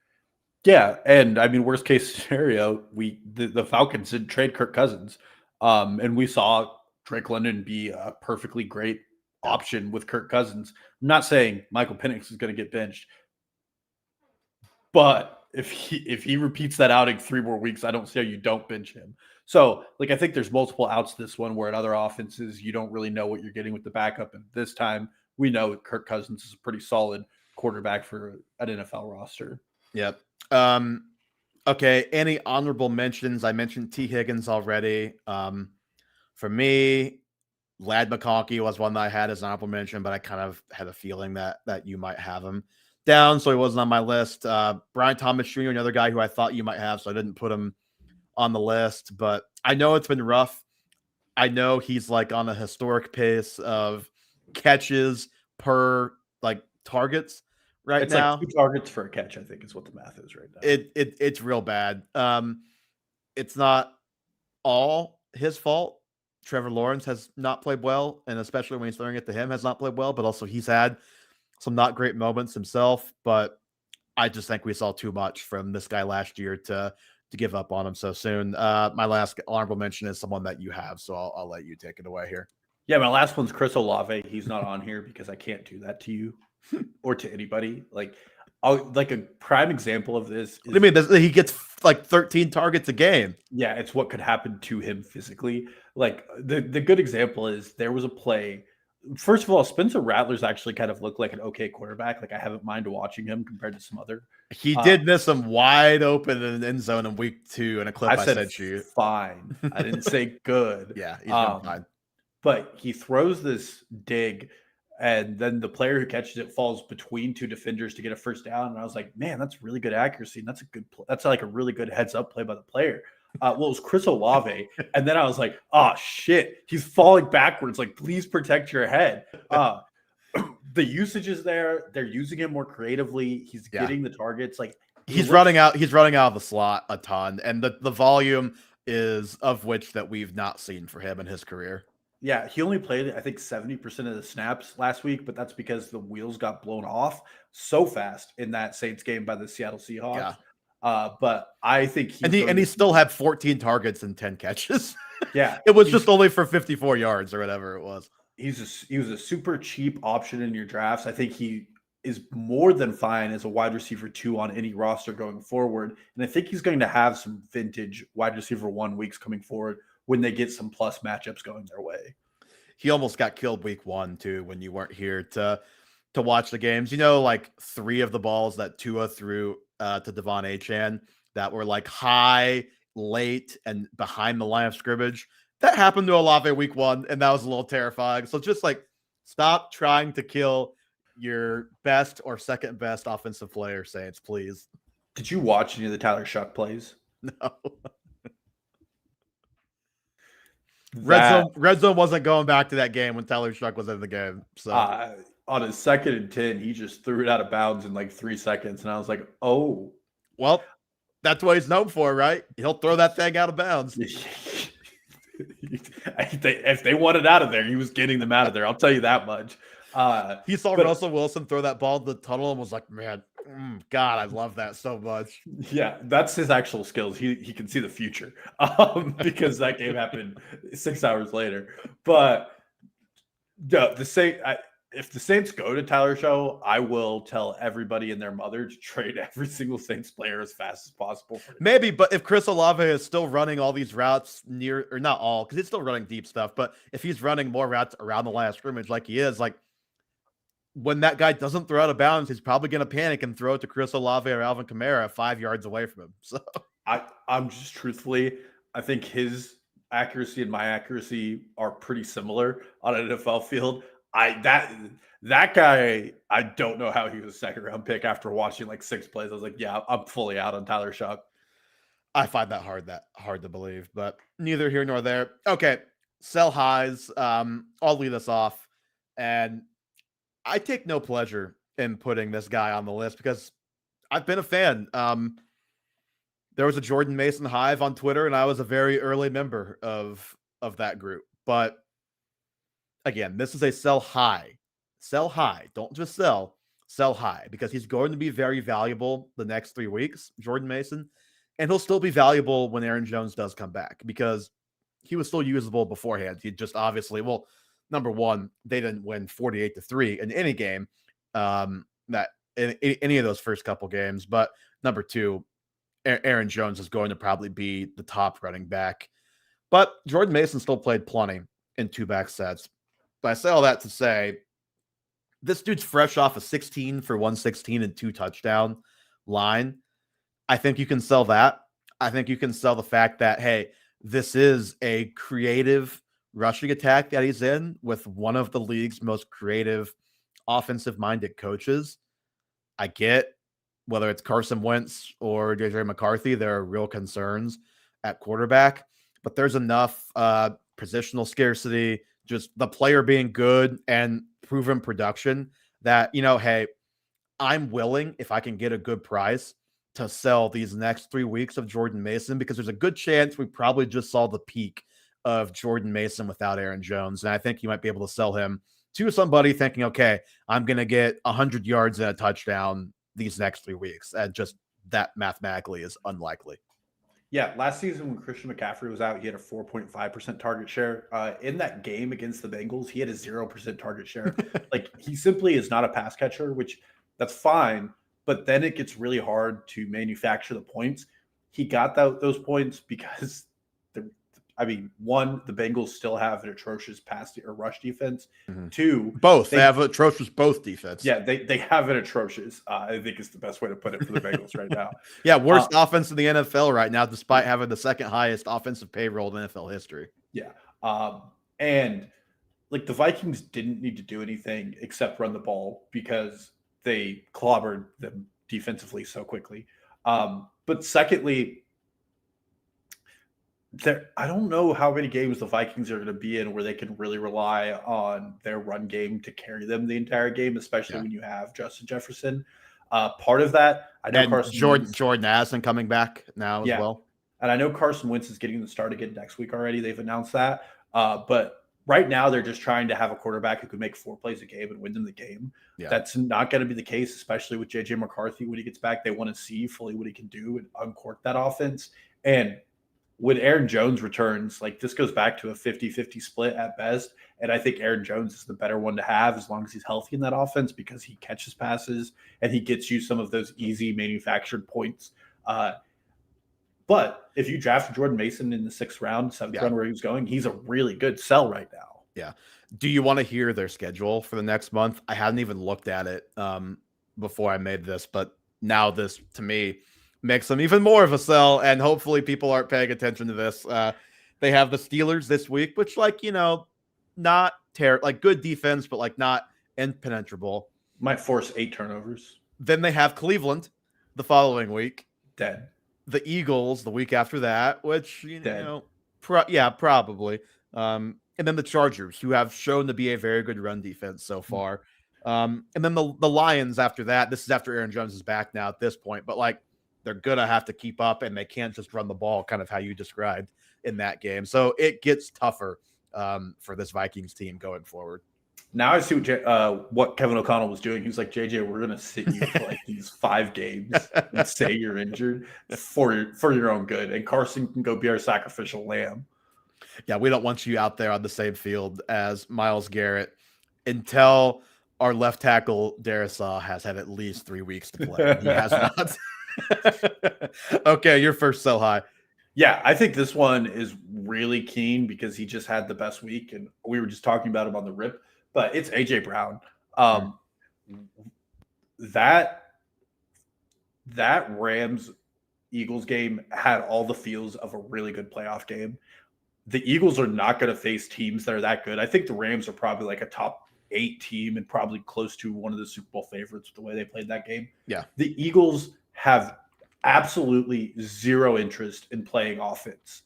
Yeah, and I mean, worst case scenario, the Falcons didn't trade Kirk Cousins, and we saw Drake London be a perfectly great option with Kirk Cousins. I'm not saying Michael Penix is going to get benched, but if he repeats that outing 3 more weeks, I don't see how you don't bench him. So, like, I think there's multiple outs this one where in other offenses you don't really know what you're getting with the backup, and this time we know Kirk Cousins is a pretty solid quarterback for an NFL roster. Yep. Okay. Any honorable mentions? I mentioned T. Higgins already. For me, Lad McConkey was one that I had as an honorable mention, but I kind of had a feeling that you might have him down, so he wasn't on my list. Brian Thomas Jr., another guy who I thought you might have, so I didn't put him on the list. But I know it's been rough. I know he's like on a historic pace of catches per like targets right It's now. like 2 targets for a catch, I think is what the math is right now. It's real bad. It's not all his fault. Trevor Lawrence has not played well, and especially when he's throwing it to him, has not played well, but also he's had some not great moments himself. But I just think we saw too much from this guy last year to give up on him so soon. My last honorable mention is someone that you have, so I'll let you take it away here. Yeah, my last one's Chris Olave. He's not on here because I can't do that to you or to anybody. Like a prime example of this. What do you mean? He gets like 13 targets a game. Yeah, it's what could happen to him physically. Like the good example is there was a play. First of all, Spencer Rattler's actually kind of looked like an okay quarterback. Like I haven't mind watching him compared to some other. He did miss him wide open in the end zone in week 2 in a clip I sent you. Fine. I didn't say good. Yeah, he's fine. But he throws this dig, and then the player who catches it falls between 2 defenders to get a first down. And I was like, man, that's really good accuracy. And that's a good play. That's like a really good heads up play by the player. Well, it was Chris Olave. And then I was like, oh, shit. He's falling backwards. Like, please protect your head. The usage is there. They're using him more creatively. He's getting the targets. Like he's running out of the slot a ton. And the volume is of which that we've not seen for him in his career. Yeah, he only played, I think, 70% of the snaps last week, but that's because the wheels got blown off so fast in that Saints game by the Seattle Seahawks. Yeah. But I think he still had 14 targets and 10 catches. Yeah. It was just only for 54 yards or whatever it was. He was a super cheap option in your drafts. I think he is more than fine as a wide receiver 2 on any roster going forward. And I think he's going to have some vintage wide receiver 1 weeks coming forward when they get some plus matchups going their way. He almost got killed week 1 too when you weren't here to watch the games. You know, like 3 of the balls that Tua threw to Devon Achane that were like high, late, and behind the line of scrimmage. That happened to Olave week 1, and that was a little terrifying. So just like stop trying to kill your best or second best offensive player, Saints, please. Did you watch any of the Tyler Shuck plays? No. Red zone wasn't going back to that game when Tyler Shuck was in the game. So on his 2nd and 10, he just threw it out of bounds in like 3 seconds, and I was like, "Oh, well, that's what he's known for, right? He'll throw that thing out of bounds." If they wanted out of there, he was getting them out of there. I'll tell you that much. He saw Russell Wilson throw that ball in the tunnel and was like, "Man, God, I love that so much." Yeah, that's his actual skills. He can see the future because that game happened 6 hours later. But if the Saints go to Tyler Show, I will tell everybody and their mother to trade every single Saints player as fast as possible. Maybe, but if Chris Olave is still running all these routes near, or not all, because he's still running deep stuff, but if he's running more routes around the line of scrimmage like he is, like when that guy doesn't throw out of bounds, he's probably going to panic and throw it to Chris Olave or Alvin Kamara 5 yards away from him. So I'm just truthfully, I think his accuracy and my accuracy are pretty similar on an NFL field. That guy, I don't know how he was a 2nd round pick after watching like 6 plays. I was like, yeah, I'm fully out on Tyler Shuck. I find that hard to believe, but neither here nor there. Okay, sell highs. I'll lead us off, and I take no pleasure in putting this guy on the list because I've been a fan. There was a Jordan Mason hive on Twitter, and I was a very early member of that group. But again, this is a sell high. Sell high. Don't just sell high, because he's going to be very valuable the next 3 weeks, Jordan Mason, and he'll still be valuable when Aaron Jones does come back, because he was still usable beforehand. He just obviously, well, number one, they didn't win 48-3 in any game, that in any of those first couple games. But number two, Aaron Jones is going to probably be the top running back. But Jordan Mason still played plenty in 2-back sets. But I say all that to say, this dude's fresh off a 16 for 116 and 2 touchdown line. I think you can sell that. I think you can sell the fact that, hey, this is a creative rushing attack that he's in with one of the league's most creative offensive-minded coaches. I get whether it's Carson Wentz or JJ McCarthy, there are real concerns at quarterback, but there's enough positional scarcity, just the player being good and proven production that, hey, I'm willing, if I can get a good price, to sell these next 3 weeks of Jordan Mason, because there's a good chance we probably just saw the peak of Jordan Mason without Aaron Jones. And I think you might be able to sell him to somebody thinking, okay, I'm going to get 100 yards and a touchdown these next 3 weeks. And just that mathematically is unlikely. Yeah, last season when Christian McCaffrey was out, he had a 4.5% target share. In that game against the Bengals, he had a 0% target share. Like, he simply is not a pass catcher, which that's fine, but then it gets really hard to manufacture the points. He got those points because, one, the Bengals still have an atrocious pass or rush defense. Mm-hmm. Two, both. They have atrocious both defense. Yeah, they have an atrocious. I think is the best way to put it for the Bengals right now. Yeah, worst offense in the NFL right now, despite having the second highest offensive payroll in NFL history. Yeah, and like the Vikings didn't need to do anything except run the ball because they clobbered them defensively so quickly. But secondly, I don't know how many games the Vikings are going to be in where they can really rely on their run game to carry them the entire game, especially when you have Justin Jefferson. Part of that, I know Jordan Addison coming back now as well. And I know Carson Wentz is getting the start again next week already. They've announced that. But right now they're just trying to have a quarterback who can make 4 plays a game and win them the game. Yeah. That's not going to be the case, especially with JJ McCarthy when he gets back. They want to see fully what he can do and uncork that offense. And when Aaron Jones returns, like this goes back to a 50-50 split at best. And I think Aaron Jones is the better one to have as long as he's healthy in that offense because he catches passes and he gets you some of those easy manufactured points. But if you draft Jordan Mason in the 6th round, 7th round where he was going, he's a really good sell right now. Yeah. Do you want to hear their schedule for the next month? I hadn't even looked at it before I made this, but now this, to me, makes them even more of a sell, and hopefully people aren't paying attention to this. They have the Steelers this week, which, not good defense, but not impenetrable. Might force 8 turnovers. Then they have Cleveland the following week. Dead. The Eagles the week after that, which, probably. And then the Chargers, who have shown to be a very good run defense so far. And then the Lions after that. This is after Aaron Jones is back now at this point, but they're going to have to keep up, and they can't just run the ball, kind of how you described in that game. So it gets tougher for this Vikings team going forward. Now I see what Kevin O'Connell was doing. He was like, JJ, we're going to sit you for these 5 games and say you're injured for your own good. And Carson can go be our sacrificial lamb. Yeah, we don't want you out there on the same field as Myles Garrett until our left tackle, Darisaw, has had at least 3 weeks to play. He has not. Okay, your first sell high. Yeah, I think this one is really keen because he just had the best week, and we were just talking about him on the rip. But it's AJ Brown. That Rams Eagles game had all the feels of a really good playoff game. The Eagles are not going to face teams that are that good. I think the Rams are probably a top 8 team and probably close to one of the Super Bowl favorites with the way they played that game. Yeah. The Eagles have absolutely zero interest in playing offense.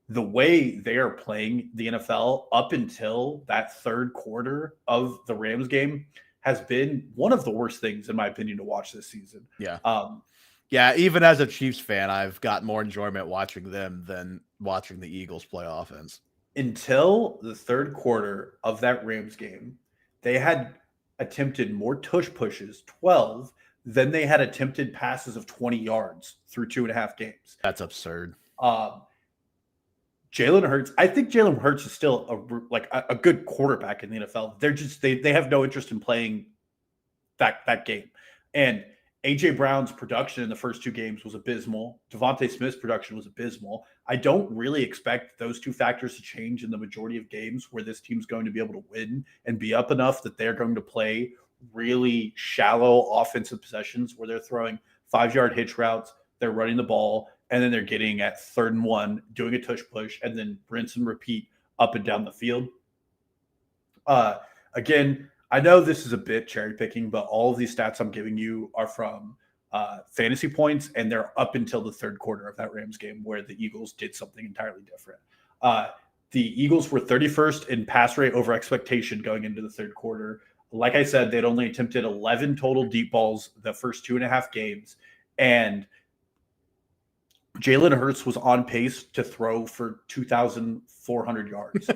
The way they are playing the NFL up until that 3rd quarter of the Rams game has been one of the worst things, in my opinion, to watch this season. Yeah. Yeah, even as a Chiefs fan, I've got more enjoyment watching them than watching the Eagles play offense. until the third quarter of that Rams game, they had attempted more tush pushes, 12, than they had attempted passes of 20 yards through 2.5 games. That's absurd. Jalen Hurts, I think Jalen Hurts is still a good quarterback in the NFL. They're just they have no interest in playing that game. And AJ Brown's production in the first 2 games was abysmal. Devontae Smith's production was abysmal. I don't really expect those 2 factors to change in the majority of games where this team's going to be able to win and be up enough that they're going to play really shallow offensive possessions where they're throwing 5-yard hitch routes, they're running the ball, and then they're getting at 3rd and 1, doing a tush push, and then rinse and repeat up and down the field. Again, I know this is a bit cherry picking, but all of these stats I'm giving you are from fantasy points, and they're up until the third quarter of that Rams game where the Eagles did something entirely different. The Eagles were 31st in pass rate over expectation going into the third quarter. Like I said, they'd only attempted 11 total deep balls the first 2.5 games, and Jalen Hurts was on pace to throw for 2,400 yards.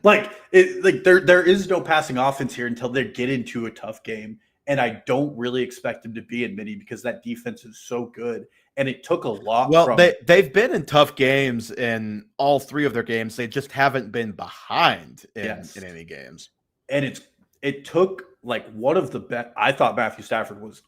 There is no passing offense here until they get into a tough game. And I don't really expect them to be in many because that defense is so good. And it took a lot. Well, they've been in tough games in all 3 of their games. They just haven't been behind in any games. And it took one of the best. I thought Matthew Stafford was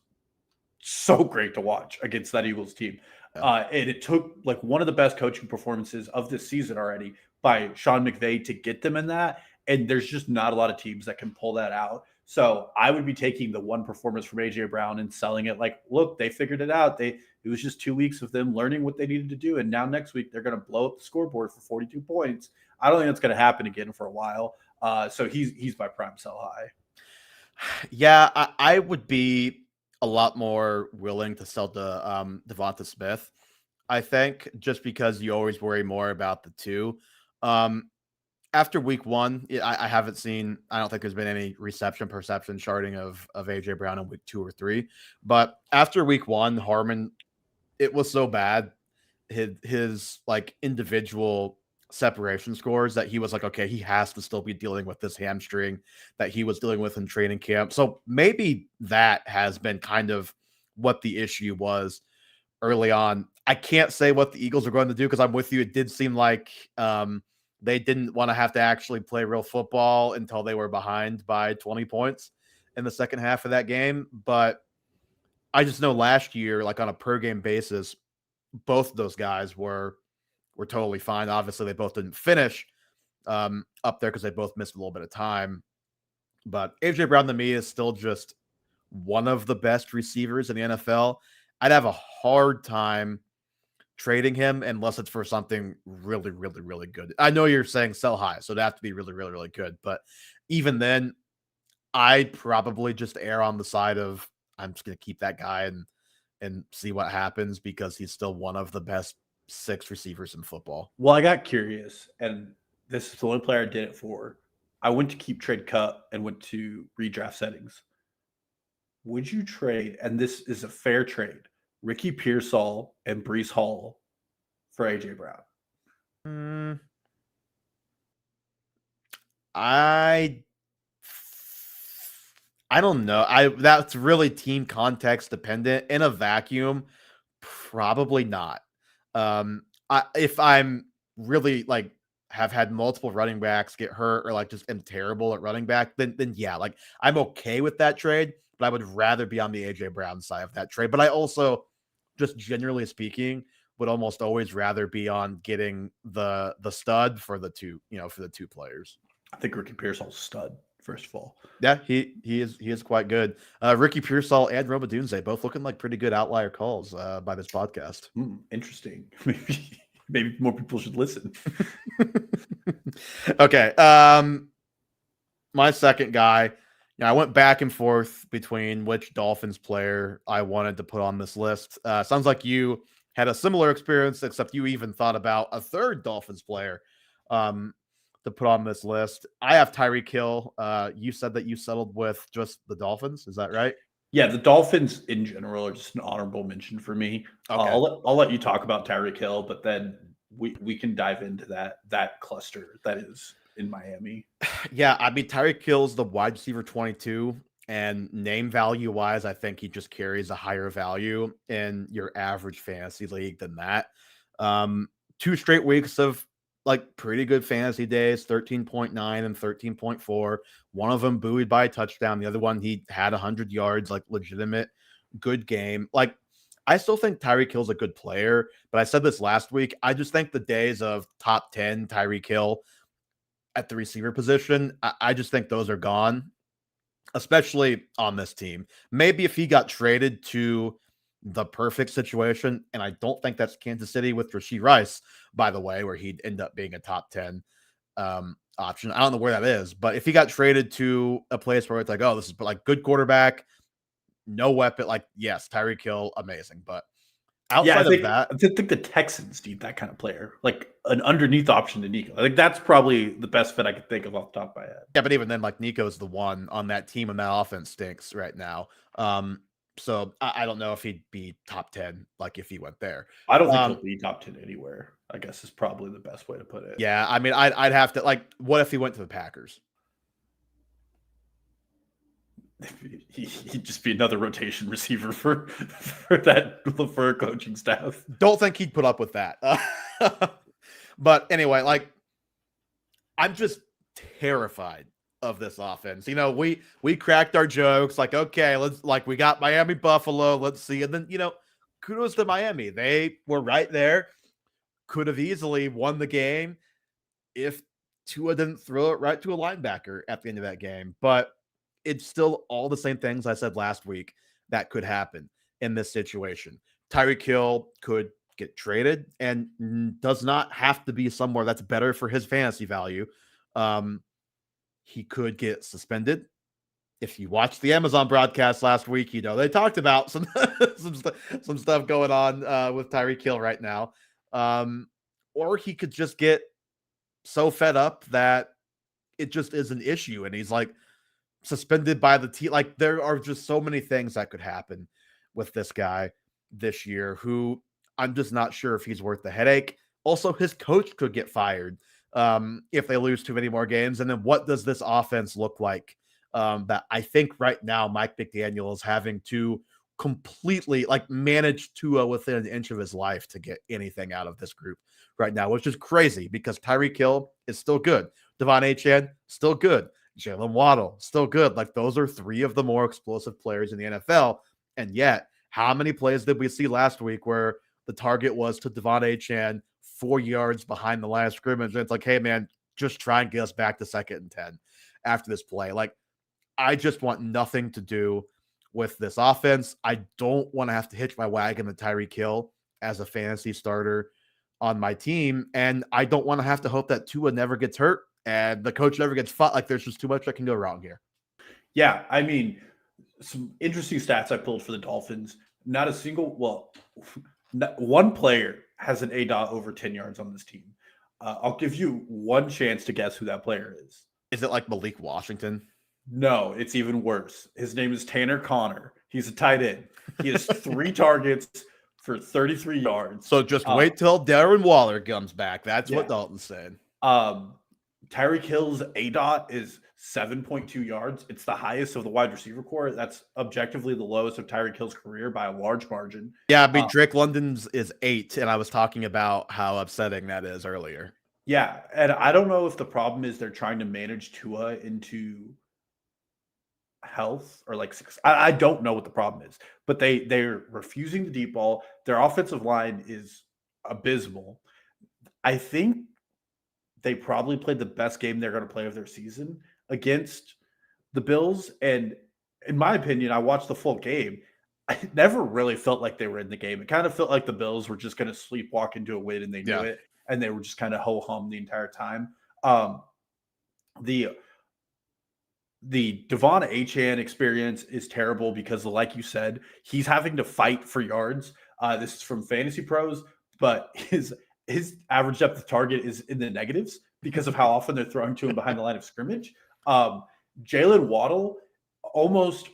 so great to watch against that Eagles team. And it took one of the best coaching performances of this season already by Sean McVay to get them in that. And there's just not a lot of teams that can pull that out. So I would be taking the one performance from AJ Brown and selling it look, they figured it out. It was just 2 weeks of them learning what they needed to do. And now next week, they're going to blow up the scoreboard for 42 points. I don't think that's going to happen again for a while. So he's my prime sell high. Yeah, I would be a lot more willing to sell to Devonta Smith, I think, just because you always worry more about the 2. After week 1, I haven't seen, I don't think there's been any perception charting of AJ Brown in week 2 or 3. But after week 1, Harmon, it was so bad. His individual separation scores that he was okay, he has to still be dealing with this hamstring that he was dealing with in training camp. So maybe that has been kind of what the issue was early on. I can't say what the Eagles are going to do because I'm with you. It did seem like they didn't want to have to actually play real football until they were behind by 20 points in the second half of that game. But I just know last year, on a per game basis, both of those guys were totally fine. Obviously, they both didn't finish up there because they both missed a little bit of time. But AJ Brown to me is still just one of the best receivers in the NFL. I'd have a hard time trading him unless it's for something really, really, really good. I know you're saying sell high, so it'd have to be really, really, really good. But even then, I'd probably just err on the side of I'm just going to keep that guy and see what happens because he's still one of the best 6 receivers in football. Well, I got curious, and this is the only player I did it for. I went to keep trade cut and went to redraft settings. Would you trade, and this is a fair trade, Ricky Pearsall and Breece Hall for AJ Brown? I don't know. That's really team context dependent. In a vacuum, probably not. If I'm really have had multiple running backs get hurt or just am terrible at running back, then yeah, I'm okay with that trade, but I would rather be on the AJ Brown side of that trade. But I also, just generally speaking, would almost always rather be on getting the stud for the 2, for the 2 players. I think Ricky Pearsall's stud, first of all. Yeah, he is quite good. Ricky Pearsall and Roma Dunze both looking like pretty good outlier calls by this podcast. Interesting. Maybe more people should listen. Okay. My second guy, I went back and forth between which Dolphins player I wanted to put on this list. Sounds like you had a similar experience, except you even thought about a third Dolphins player to put on this list. I have Tyreek Hill. You said that you settled with just the Dolphins. Is that right? Yeah, the Dolphins in general are just an honorable mention for me. Okay. I'll let you talk about Tyreek Hill, but then we can dive into that cluster that is in Miami. Yeah, I mean Tyreek Hill's the wide receiver 22, and name value wise, I think he just carries a higher value in your average fantasy league than that. Um, 2 straight weeks of like pretty good fantasy days, 13.9 and 13.4. One of them buoyed by a touchdown. The other one he had 100 yards, like legitimate good game. Like I still think Tyreek Hill's a good player, but I said this last week. I just think the days of top 10 Tyreek Hill at the receiver position, I just think those are gone, especially on this team. Maybe if he got traded to the perfect situation, and I don't think that's Kansas City with Rashee Rice, by the way, where he'd end up being a top 10 option. I don't know where that is, but if he got traded to a place where it's like, oh, this is like good quarterback, no weapon, like, yes, Tyreek Hill, amazing. But outside of that, I think the Texans need that kind of player, like an underneath option to Nico. I think that's probably the best fit I could think of off the top of my head. yeah, but even then, like Nico's the one on that team, and that offense stinks right now. So I don't know if he'd be top 10, like if he went there. I don't think he'll be top 10 anywhere, I guess is probably the best way to put it. Yeah, I mean, I'd have to, like, what if he went to the Packers? He'd just be another rotation receiver for a coaching staff. Don't think he'd put up with that. But anyway, like, I'm just terrified of this offense. You know, we cracked our jokes, like, okay, we got Miami Buffalo, let's see. And then, kudos to Miami. They were right there. Could have easily won the game if Tua didn't throw it right to a linebacker at the end of that game. But it's still all the same things I said last week that could happen in this situation. Tyreek Hill could get traded and does not have to be somewhere that's better for his fantasy value. He could get suspended. If you watched the Amazon broadcast last week, they talked about some stuff going on with Tyreek Hill right now. Or he could just get so fed up that it just is an issue, and he's like suspended by the team. Like, there are just so many things that could happen with this guy this year, who I'm just not sure if he's worth the headache. Also, his coach could get fired if they lose too many more games. And then what does this offense look like? That I think right now Mike McDaniel is having to completely like manage Tua within an inch of his life to get anything out of this group right now, which is crazy because Tyreek Hill is still good. Devon Achane, still good. Jalen Waddle, still good. Like, those are 3 of the more explosive players in the NFL. And yet, how many plays did we see last week where the target was to Devon Achane 4 yards behind the line of scrimmage? And it's like, hey, man, just try and get us back to 2nd and 10 after this play. Like, I just want nothing to do with this offense. I don't want to have to hitch my wagon to Tyreek Hill as a fantasy starter on my team. And I don't want to have to hope that Tua never gets hurt and the coach never gets fought. Like, there's just too much that can go wrong here. Yeah, I mean, some interesting stats I pulled for the Dolphins. Not a single, not one player has an ADOT over 10 yards on this team. I'll give you one chance to guess who that player is. Is it like Malik Washington? No, it's even worse. His name is Tanner Connor. He's a tight end. He has 3 targets for 33 yards. So just wait till Darren Waller comes back. That's what Dalton's saying. Tyreek Hill's ADOT is 7.2 yards. It's the highest of the wide receiver core. That's objectively the lowest of Tyreek Hill's career by a large margin. Yeah, I mean, Drake London's is 8, and I was talking about how upsetting that is earlier. Yeah, and I don't know if the problem is they're trying to manage Tua into health or like I don't know what the problem is, but they're refusing the deep ball. Their offensive line is abysmal. I think they probably played the best game they're going to play of their season against the Bills. And in my opinion, I watched the full game. I never really felt like they were in the game. It kind of felt like the Bills were just going to sleepwalk into a win, and they knew it, and they were just kind of ho-hum the entire time. The Devon Achane experience is terrible because, like you said, he's having to fight for yards. This is from Fantasy Pros, but his average depth of target is in the negatives because of how often they're throwing to him behind the line of scrimmage. Jalen Waddle almost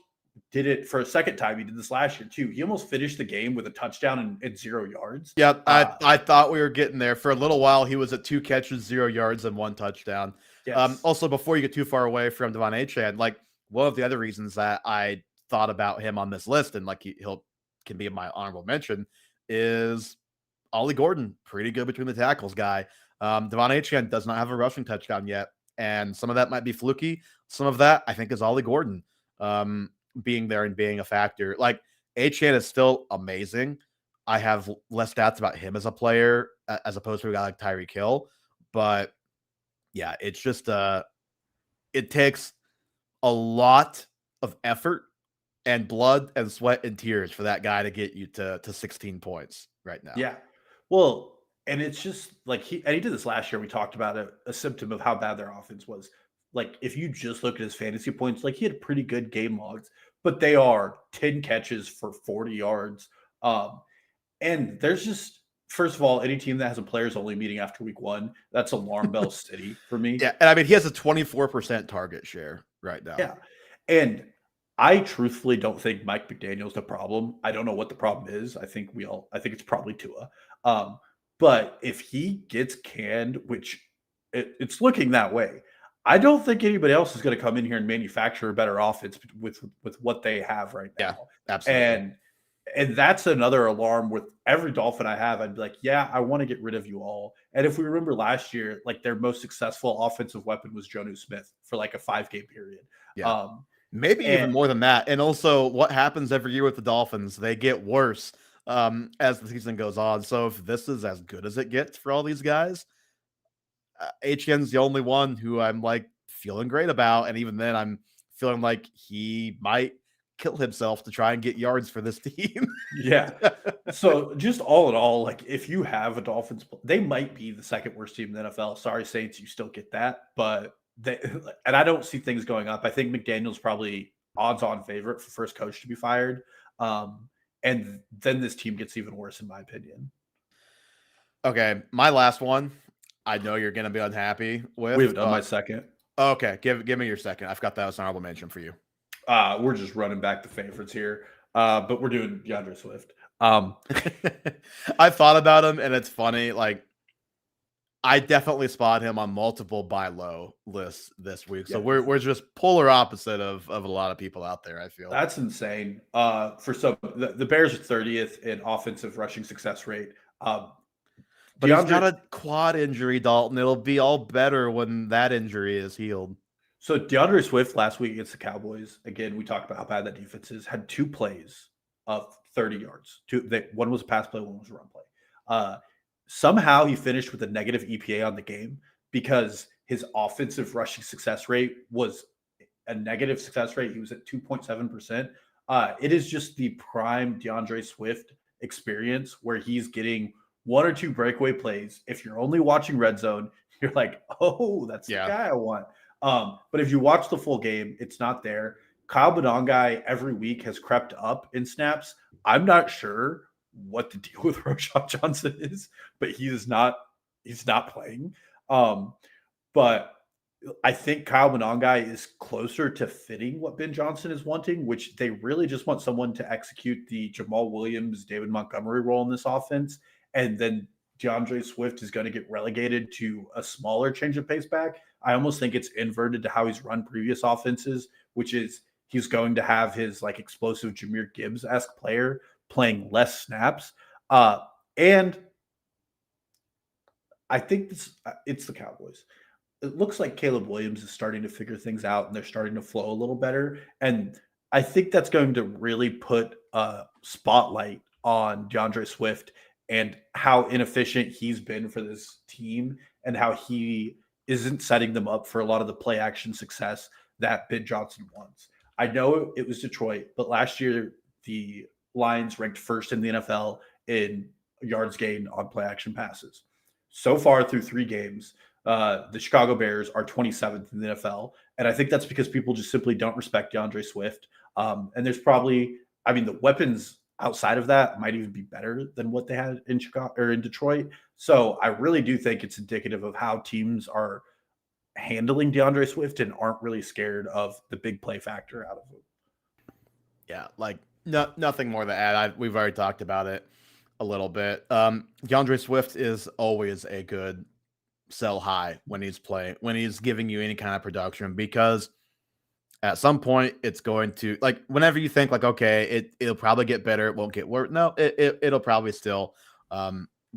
did it for a second time. He did this last year too. He almost finished the game with a touchdown and 0 yards. Yeah, I thought we were getting there. For a little while, he was at 2 catches, 0 yards, and 1 touchdown. Yes. Also, before you get too far away from Devon Achane, like one of the other reasons that I thought about him on this list, and like he'll can be my honorable mention, is Ollie Gordon, pretty good between the tackles guy. Devon Achane does not have a rushing touchdown yet, and some of that might be fluky. Some of that I think is Ollie Gordon being there and being a factor. Like Achane is still amazing. I have less stats about him as a player as opposed to a guy like Tyreek Hill, but yeah, it's just it takes a lot of effort and blood and sweat and tears for that guy to get you to 16 points right now. Yeah. Well, and it's just like he did this last year. We talked about a symptom of how bad their offense was. Like if you just look at his fantasy points, like he had pretty good game logs, but they are 10 catches for 40 yards. And there's just, first of all, any team that has a players only meeting after week 1, that's alarm bell city for me. Yeah, and I mean he has a 24% target share right now. Yeah. And I truthfully don't think Mike McDaniel's the problem. I don't know what the problem is. I think it's probably Tua. But if he gets canned, which it's looking that way, I don't think anybody else is going to come in here and manufacture a better offense with what they have right now. Yeah, absolutely. And that's another alarm with every Dolphin I have. I'd be like, yeah, I want to get rid of you all. And if we remember last year, like their most successful offensive weapon was Jonnu Smith for like a 5-game period. Yeah. Maybe even more than that. And also what happens every year with the Dolphins, they get worse as the season goes on. So if this is as good as it gets for all these guys, Etienne's the only one who I'm like feeling great about. And even then I'm feeling like he might kill himself to try and get yards for this team. Yeah. So just all in all, like if you have a Dolphins, they might be the second worst team in the NFL. Sorry, Saints, you still get that. But and I don't see things going up. I think McDaniel's probably odds-on favorite for first coach to be fired. And then this team gets even worse, in my opinion. Okay, my last one, I know you're going to be unhappy with. We've done my second. Okay, give me your second. I forgot that was an honorable mention for you. We're just running back the favorites here, but we're doing DeAndre Swift. I thought about him, and it's funny. Like, I definitely spot him on multiple buy low lists this week. So we're just polar opposite of a lot of people out there, I feel. That's insane. For some, the Bears are 30th in offensive rushing success rate. But he's got a quad injury, Dalton. It'll be all better when that injury is healed. So DeAndre Swift last week against the Cowboys, again, we talked about how bad that defense is, had 2 plays of 30 yards. One was a pass play, one was a run play. Somehow he finished with a negative EPA on the game because his offensive rushing success rate was a negative success rate. He was at 2.7%. It is just the prime DeAndre Swift experience where he's getting 1 or 2 breakaway plays. If you're only watching Red Zone, you're like, oh, that's the guy I want. But if you watch the full game, it's not there. Kyle Benongai every week has crept up in snaps. I'm not sure what the deal with Roshan Johnson is, but he's not playing. But I think Kyle Benongai is closer to fitting what Ben Johnson is wanting, which they really just want someone to execute the Jamal Williams, David Montgomery role in this offense. And then DeAndre Swift is going to get relegated to a smaller change of pace back. I almost think it's inverted to how he's run previous offenses, which is he's going to have his like explosive Jahmyr Gibbs-esque player playing less snaps. And I think it's the Cowboys. It looks like Caleb Williams is starting to figure things out and they're starting to flow a little better. And I think that's going to really put a spotlight on DeAndre Swift and how inefficient he's been for this team and how he isn't setting them up for a lot of the play action success that Ben Johnson wants. I know it was Detroit, but last year the Lions ranked first in the NFL in yards gained on play action passes. So far through 3 games, the Chicago Bears are 27th in the NFL. And I think that's because people just simply don't respect DeAndre Swift. And there's probably, I mean, the weapons outside of that might even be better than what they had in Chicago or in Detroit. So I really do think it's indicative of how teams are handling DeAndre Swift and aren't really scared of the big play factor out of him. Yeah, like nothing more to add. We've already talked about it a little bit. DeAndre Swift is always a good sell high when he's playing, when he's giving you any kind of production, because at some point it's going to, like, whenever you think like, okay, it'll probably get better, it won't get worse. No, it'll probably still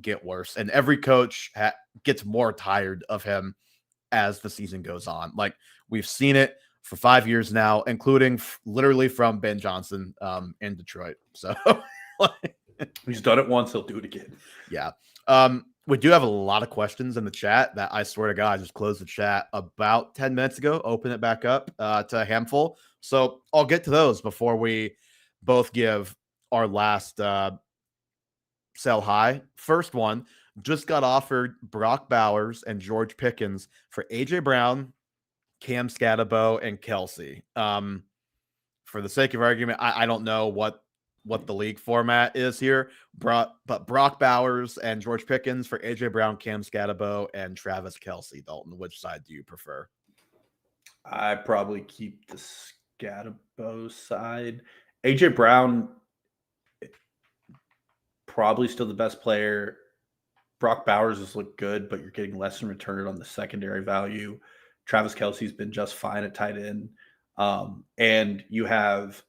get worse. And every coach gets more tired of him as the season goes on. Like, we've seen it for 5 years now, including literally from Ben Johnson in Detroit. So like, He's done it once, he'll do it again. yeah. We do have a lot of questions in the chat that I swear to God, I just closed the chat about 10 minutes ago, open it back up to a handful. So I'll get to those before we both give our last sell high. First one, just got offered Brock Bowers and George Pickens for AJ Brown, Cam Scatterbo, and Kelsey. For the sake of argument, I don't know what the league format is here, but Brock Bowers and George Pickens for AJ Brown, Cam Scatterbo, and Travis Kelsey. Dalton, which side do you prefer? I probably keep the Scatterbo side. AJ Brown, probably still the best player. Brock Bowers has looked good, but you're getting less in return on the secondary value. Travis Kelsey's been just fine at tight end. And you have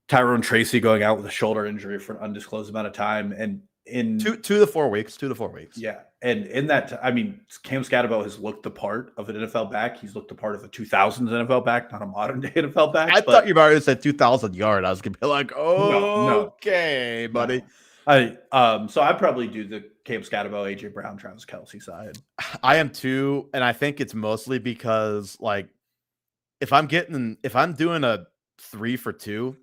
Tyrone Tracy going out with a shoulder injury for an undisclosed amount of time. And in 2 to 4 weeks, 2 to 4 weeks. Yeah. And in that, I mean, Cam Scatterbo has looked the part of an NFL back. He's looked the part of a 2000s NFL back, not a modern day NFL back. I thought you already said 2,000 yard. I was going to be like, no. Okay, buddy. So I probably do the Cam Scatterbo, AJ Brown, Travis Kelsey side. I am too. And I think it's mostly because, like, if I'm doing a 3 for 2,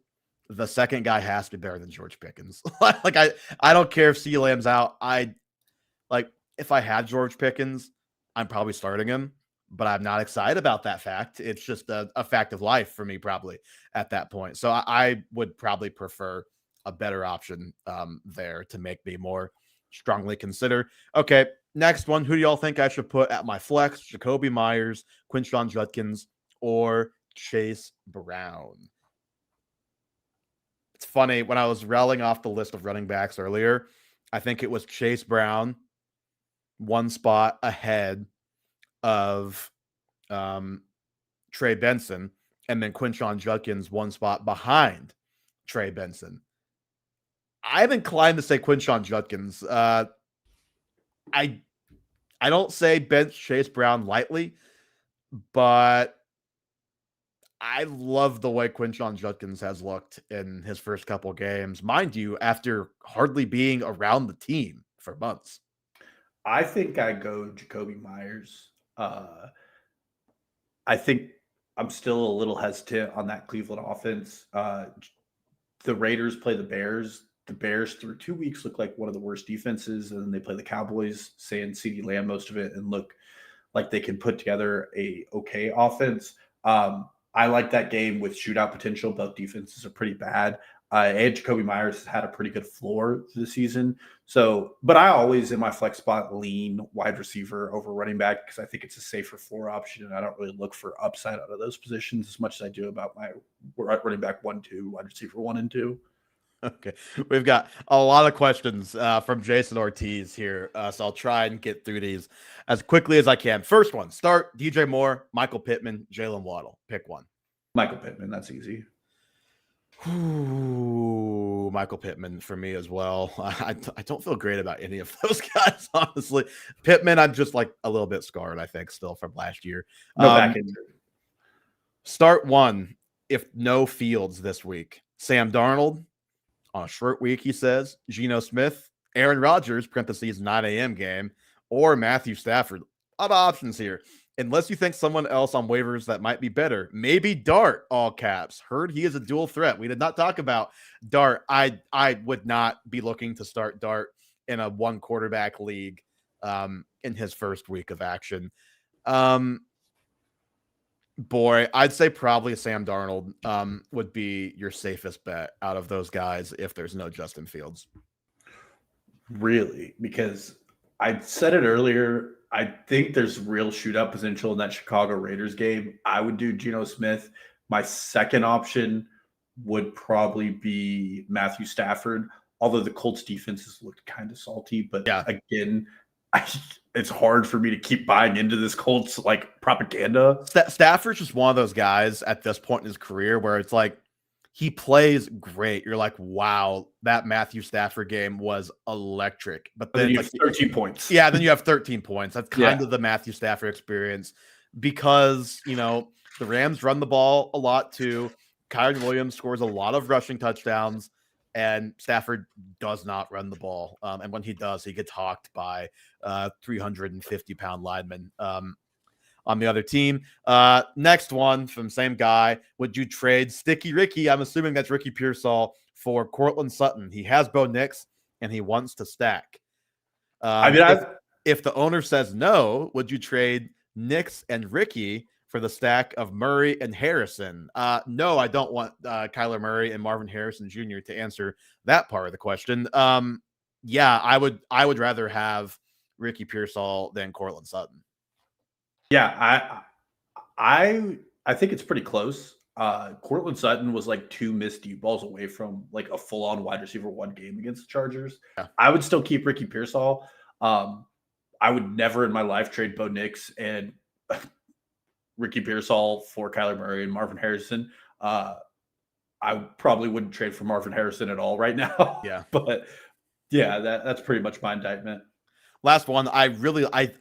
the second guy has to be better than George Pickens. Like, I don't care if CeeDee Lamb's out. If I had George Pickens, I'm probably starting him, but I'm not excited about that fact. It's just a fact of life for me, probably at that point. So I would probably prefer a better option there to make me more strongly consider. Okay, next one. Who do y'all think I should put at my flex? Jacoby Myers, Quinshon Judkins, or Chase Brown? It's funny, when I was rattling off the list of running backs earlier, I think it was Chase Brown one spot ahead of Trey Benson, and then Quinshon Judkins one spot behind Trey Benson. I'm inclined to say Quinshon Judkins. I don't say bench Chase Brown lightly, but I love the way Quinshon Judkins has looked in his first couple games, mind you, after hardly being around the team for months. I think I go Jacoby Myers. I think I'm still a little hesitant on that Cleveland offense. The Raiders play the Bears. The Bears through 2 weeks look like one of the worst defenses, and then they play the Cowboys, saying CeeDee Lamb most of it, and look like they can put together a okay offense. I like that game with shootout potential. Both defenses are pretty bad. And Jacoby Myers has had a pretty good floor through the season. So, but I always, in my flex spot, lean wide receiver over running back because I think it's a safer floor option, and I don't really look for upside out of those positions as much as I do about my running back 1-2, wide receiver 1 and 2. Okay, we've got a lot of questions from Jason Ortiz here, so I'll try and get through these as quickly as I can. First one, start DJ Moore, Michael Pittman, Jalen Waddle. Pick one. Michael Pittman, that's easy. Ooh, Michael Pittman for me as well. I don't feel great about any of those guys, honestly. Pittman, I'm just like a little bit scarred, I think, still from last year. No back injury. Start one, if no Fields this week. Sam Darnold on a short week, he says. Geno Smith, Aaron Rodgers, parentheses 9 a.m. game, or Matthew Stafford. A lot of options here. Unless you think someone else on waivers that might be better. Maybe Dart, all caps. Heard he is a dual threat. We did not talk about Dart. I would not be looking to start Dart in a one quarterback league in his first week of action. Boy, I'd say probably Sam Darnold would be your safest bet out of those guys if there's no Justin Fields. Really? Because I said it earlier, I think there's real shootout potential in that Chicago Raiders game. I would do Geno Smith. My second option would probably be Matthew Stafford, although the Colts defense has looked kind of salty. But Yeah. again, it's hard for me to keep buying into this Colts like propaganda. Stafford's just one of those guys at this point in his career where it's like he plays great. You're like, wow, that Matthew Stafford game was electric. But then you like, have 13 points. Yeah, then you have 13 points. That's kind Yeah. of the Matthew Stafford experience because, you know, the Rams run the ball a lot too. Kyren Williams scores a lot of rushing touchdowns, and Stafford does not run the ball. And when he does, he gets hawked by 350-pound linemen on the other team. Next one from same guy. Would you trade Sticky Ricky? I'm assuming that's Ricky Pearsall for Cortland Sutton. He has Bo Nix, and he wants to stack. If the owner says no, would you trade Nix and Ricky for the stack of Murray and Harrison? No, I don't want Kyler Murray and Marvin Harrison Jr. to answer that part of the question. Yeah, I would rather have Ricky Pearsall than Cortland Sutton. Yeah, I think it's pretty close. Cortland Sutton was like 2 missed deep balls away from like a full-on wide receiver 1 game against the Chargers. Yeah. I would still keep Ricky Pearsall. I would never in my life trade Bo Nix and Ricky Pearsall for Kyler Murray and Marvin Harrison. I probably wouldn't trade for Marvin Harrison at all right now. Yeah. But yeah, that's pretty much my indictment. Last one. I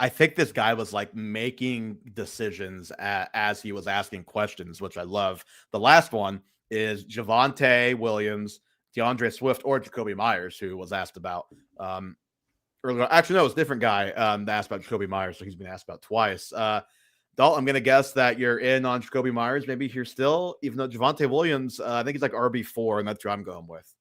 think this guy was like making decisions as he was asking questions, which I love. The last one is Javonte Williams, DeAndre Swift, or Jacoby Myers, who was asked about earlier. Actually, no, it's a different guy that asked about Jacoby Myers, so he's been asked about twice. Dalton, I'm going to guess that you're in on Jacoby Myers. Maybe here still, even though Javonte Williams, I think he's like RB4, and that's who I'm going with.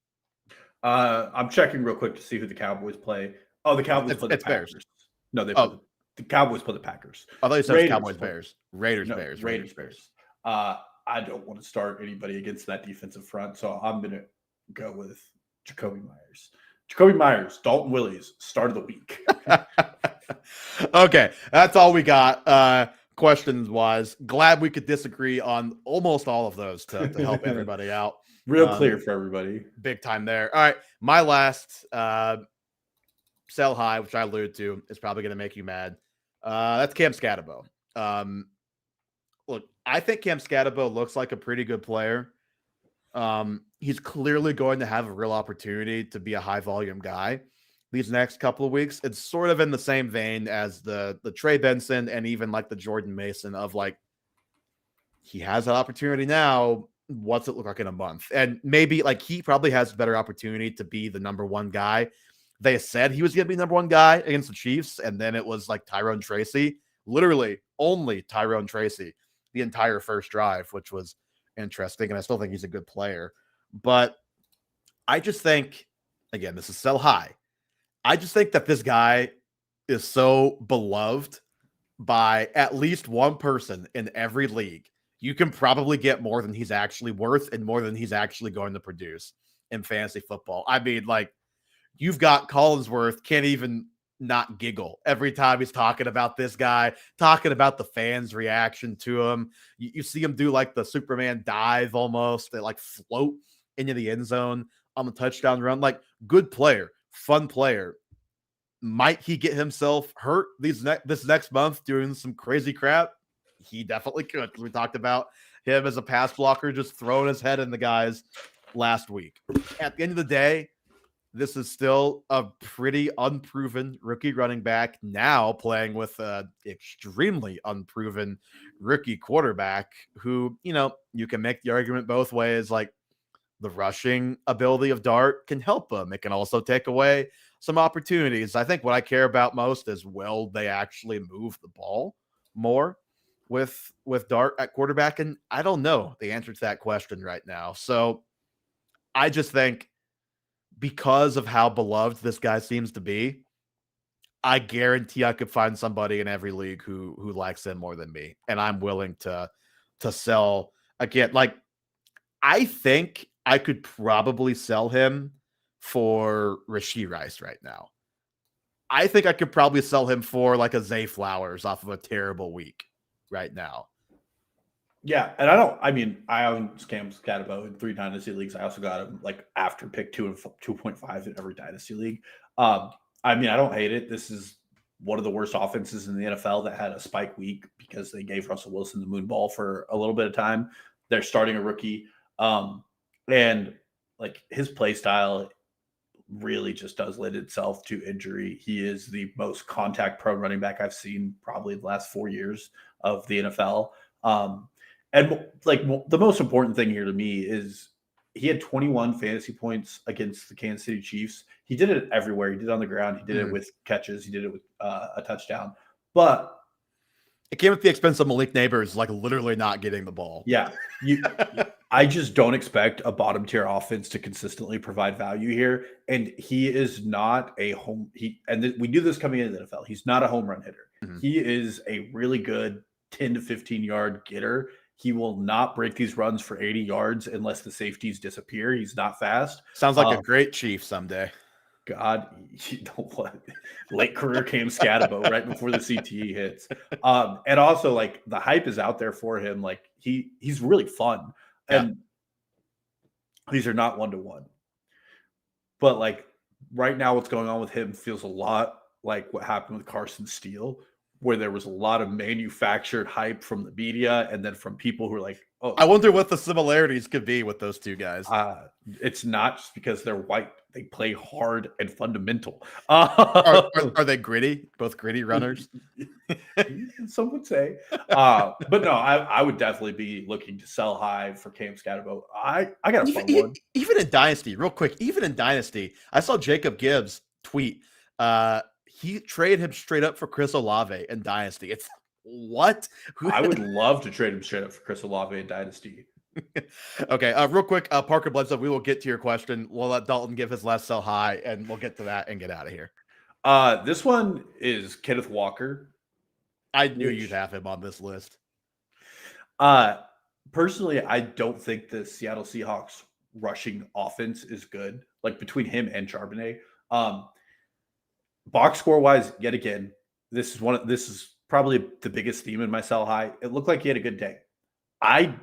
I'm checking real quick to see who the Cowboys play. Oh, the Cowboys play the Packers. Bears. No, the Cowboys play the Packers. I thought you said Cowboys, Bears. Raiders, Bears. I don't want to start anybody against that defensive front, so I'm going to go with Jacoby Myers. Jacoby Myers, Dalton Williams, start of the week. Okay, that's all we got. Questions-wise, glad we could disagree on almost all of those to help everybody out. Real clear for everybody. Big time there. All right, my last sell high, which I alluded to, is probably going to make you mad. That's Cam Scatterbo. Look, I think Cam Scatterbo looks like a pretty good player. He's clearly going to have a real opportunity to be a high-volume guy these next couple of weeks. It's sort of in the same vein as the Trey Benson and even like the Jordan Mason of like, he has an opportunity now. What's it look like in a month? And maybe like he probably has a better opportunity to be the number 1 guy. They said he was going to be number 1 guy against the Chiefs, and then it was like Tyrone Tracy, literally only Tyrone Tracy the entire first drive, which was interesting. And I still think he's a good player. But I just think, again, this is sell high. I just think that this guy is so beloved by at least one person in every league. You can probably get more than he's actually worth and more than he's actually going to produce in fantasy football. I mean, like, you've got Collinsworth can't even not giggle every time he's talking about this guy, talking about the fans' reaction to him. You see him do like the Superman dive almost. They like float into the end zone on the touchdown run. Like, good player, fun player. Might he get himself hurt this next month doing some crazy crap? He definitely could. We talked about him as a pass blocker, just throwing his head in the guys last week. At the end of the day, this is still a pretty unproven rookie running back now playing with an extremely unproven rookie quarterback who, you know, you can make the argument both ways. Like, the rushing ability of Dart can help him. It can also take away some opportunities. I think what I care about most is, will they actually move the ball more with Dart at quarterback? And I don't know the answer to that question right now. So I just think, because of how beloved this guy seems to be, I guarantee I could find somebody in every league who likes him more than me. And I'm willing to sell again. Like, I think I could probably sell him for Rashee Rice right now. I think I could probably sell him for like a Zay Flowers off of a terrible week right now. Yeah, and I own Cam Scatabo in 3 dynasty leagues. I also got him like after pick 2 and 2.5 in every dynasty league. I mean, I don't hate it. This is one of the worst offenses in the NFL that had a spike week because they gave Russell Wilson the moon ball for a little bit of time. They're starting a rookie. And like his play style really just does lend itself to injury. He is the most contact prone running back I've seen probably the last 4 years of the NFL. And like the most important thing here to me is he had 21 fantasy points against the Kansas City Chiefs. He did it everywhere. He did it on the ground. He did it with catches. He did it with a touchdown. But it came at the expense of Malik Neighbors, like literally not getting the ball. Yeah, I just don't expect a bottom tier offense to consistently provide value here. And he is not a home. We knew this coming into the NFL. He's not a home run hitter. Mhm. He is a really good 10 to 15 yard getter. He will not break these runs for 80 yards unless the safeties disappear. He's not fast. Sounds like a great Chief someday. God, you know what? Late career Cam Scatabo right before the CTE hits. And also like the hype is out there for him. Like he's really fun. And these are not 1-to-1. But like right now, what's going on with him feels a lot like what happened with Carson Steele, where there was a lot of manufactured hype from the media and then from people who are like, oh, I wonder what the similarities could be with those two guys. It's not just because they're white. They play hard and fundamental. Are they gritty? Both gritty runners? Some would say. But no, I would definitely be looking to sell high for Cam Scatabo. I got a fun one. Even in Dynasty, real quick, even in Dynasty, I saw Jacob Gibbs tweet. He traded him straight up for Chris Olave in Dynasty. It's what? I would love to trade him straight up for Chris Olave in Dynasty. Okay, real quick, Parker Bledsoe, we will get to your question. We'll let Dalton give his last sell high, and we'll get to that and get out of here. This one is Kenneth Walker. I knew you'd have him on this list. Personally, I don't think the Seattle Seahawks rushing offense is good. Like between him and Charbonnet. Box score wise, yet again, this is probably the biggest theme in my sell high. It looked like he had a good day. I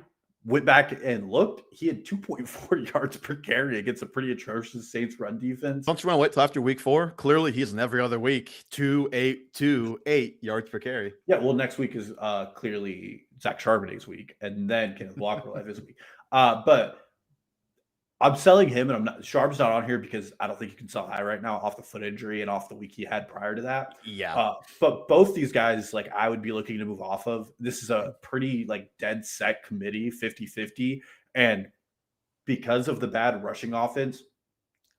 went back and looked. He had 2.4 yards per carry against a pretty atrocious Saints run defense. Don't you want to wait till after week 4? Clearly, he's in every other week. 2.8 yards per carry. Yeah, well, next week is clearly Zach Charbonnet's week, and then Kenneth Walker will have his week. But I'm selling him, and Sharp's not on here because I don't think you can sell high right now off the foot injury and off the week he had prior to that. Yeah. But both these guys, like I would be looking to move off of. This is a pretty like dead set committee, 50-50. And because of the bad rushing offense,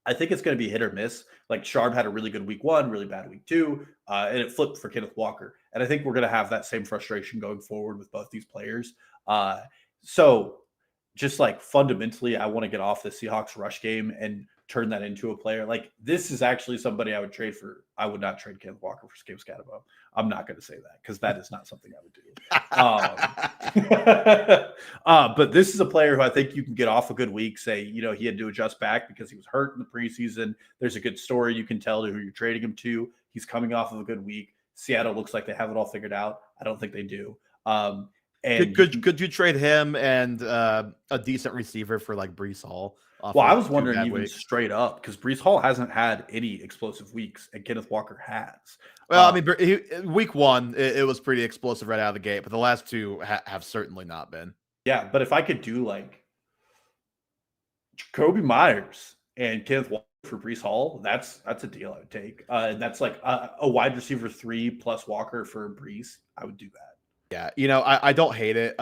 I think it's going to be hit or miss. Like Sharp had a really good week 1, really bad week 2, and it flipped for Kenneth Walker. And I think we're going to have that same frustration going forward with both these players. So just like fundamentally, I want to get off the Seahawks rush game and turn that into a player. Like this is actually somebody I would trade for. I would not trade Kenneth Walker for Cam Scatabo. I'm not going to say that because that is not something I would do. But this is a player who I think you can get off a good week. Say, you know, he had to adjust back because he was hurt in the preseason. There's a good story you can tell to who you're trading him to. He's coming off of a good week. Seattle looks like they have it all figured out. I don't think they do. And could you trade him and a decent receiver for like Breece Hall? Well, I was wondering even straight up because Breece Hall hasn't had any explosive weeks, and Kenneth Walker has. Well, I mean, week 1 it was pretty explosive right out of the gate, but the last 2 have certainly not been. Yeah, but if I could do like Jacoby Myers and Kenneth Walker for Breece Hall, that's a deal I would take. That's like a wide receiver 3 plus Walker for Breece. I would do that. Yeah, you know, I don't hate it.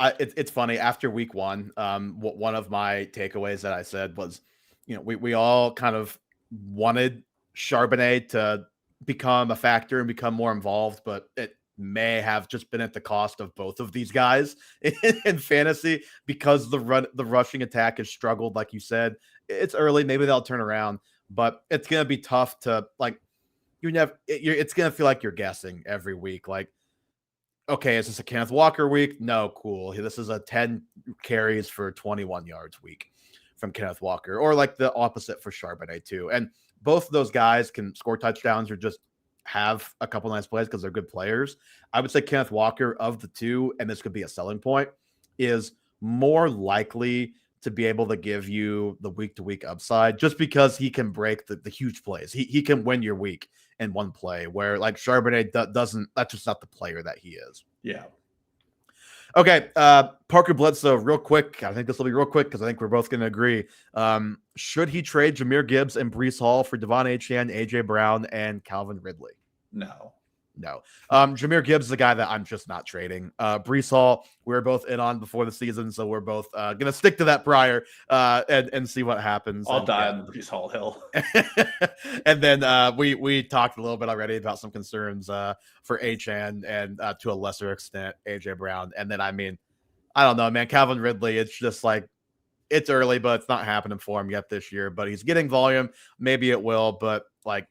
It's funny. After week 1, one of my takeaways that I said was, you know, we all kind of wanted Charbonnet to become a factor and become more involved, but it may have just been at the cost of both of these guys in fantasy because the rushing attack has struggled. Like you said, it's early. Maybe they'll turn around, but it's gonna be tough to like. It's gonna feel like you're guessing every week. Like, okay, is this a Kenneth Walker week? No, cool. This is a 10 carries for 21 yards week from Kenneth Walker, or like the opposite for Charbonnet too. And both of those guys can score touchdowns or just have a couple nice plays because they're good players. I would say Kenneth Walker of the two, and this could be a selling point, is more likely to be able to give you the week-to-week upside just because he can break the huge plays. He can win your week in one play where like Charbonnet doesn't. That's just not the player that he is. Yeah. Okay, Parker Bledsoe, real quick. I think this will be real quick because I think we're both going to agree. Should he trade Jahmyr Gibbs and Breece Hall for Devon Achane, AJ Brown, and Calvin Ridley? No. Jahmyr Gibbs is the guy that I'm just not trading. Breece Hall, we were both in on before the season, so we're both going to stick to that prior and see what happens. I'll die on the Breece Hall hill. And then we talked a little bit already about some concerns for Achane and to a lesser extent AJ Brown. And then I don't know, man. Calvin Ridley, it's just like it's early, but it's not happening for him yet this year. But he's getting volume. Maybe it will, but like.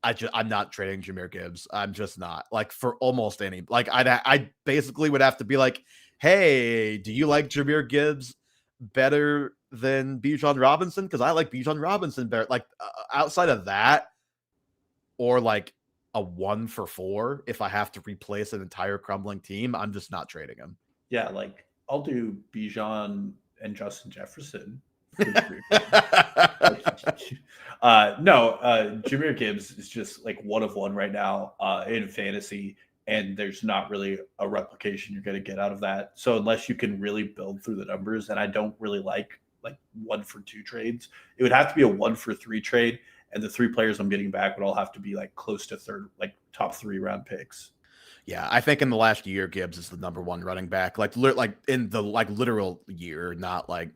I'm not trading Jahmyr Gibbs. I'm just not like for almost any. Like I basically would have to be like, hey, do you like Jahmyr Gibbs better than Bijan Robinson? Because I like Bijan Robinson better. Like outside of that, or like a 1-for-4, if I have to replace an entire crumbling team, I'm just not trading him. Yeah, like I'll do Bijan and Justin Jefferson. Jahmyr Gibbs is just like one of one right now in fantasy, and there's not really a replication you're going to get out of that. So unless you can really build through the numbers, and I don't really like 1-for-2 trades, it would have to be a 1-for-3 trade, and the 3 players I'm getting back would all have to be like close to top 3 round picks. Yeah, I think in the last year, Gibbs is the number 1 running back, like in the literal year, not like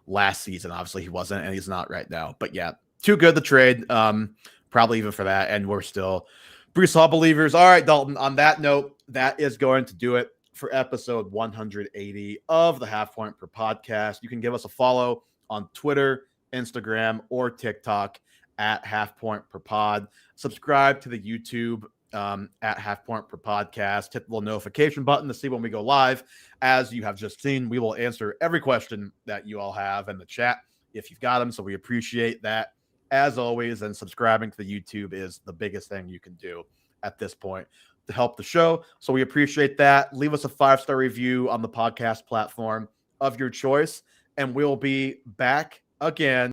last season. Obviously he wasn't, and he's not right now, but yeah, too good to trade, probably even for that. And we're still Breece Hall believers. All right, Dalton, on that note, that is going to do it for episode 180 of the Half Point Per Podcast. You can give us a follow on Twitter, Instagram, or TikTok at Half Point Per Pod. Subscribe to the YouTube at Half Point Per Podcast. Hit the little notification button to see when we go live. As you have just seen, we will answer every question that you all have in the chat if you've got them. So we appreciate that as always. And subscribing to the YouTube is the biggest thing you can do at this point to help the show. So we appreciate that. Leave us a 5-star review on the podcast platform of your choice, and we'll be back again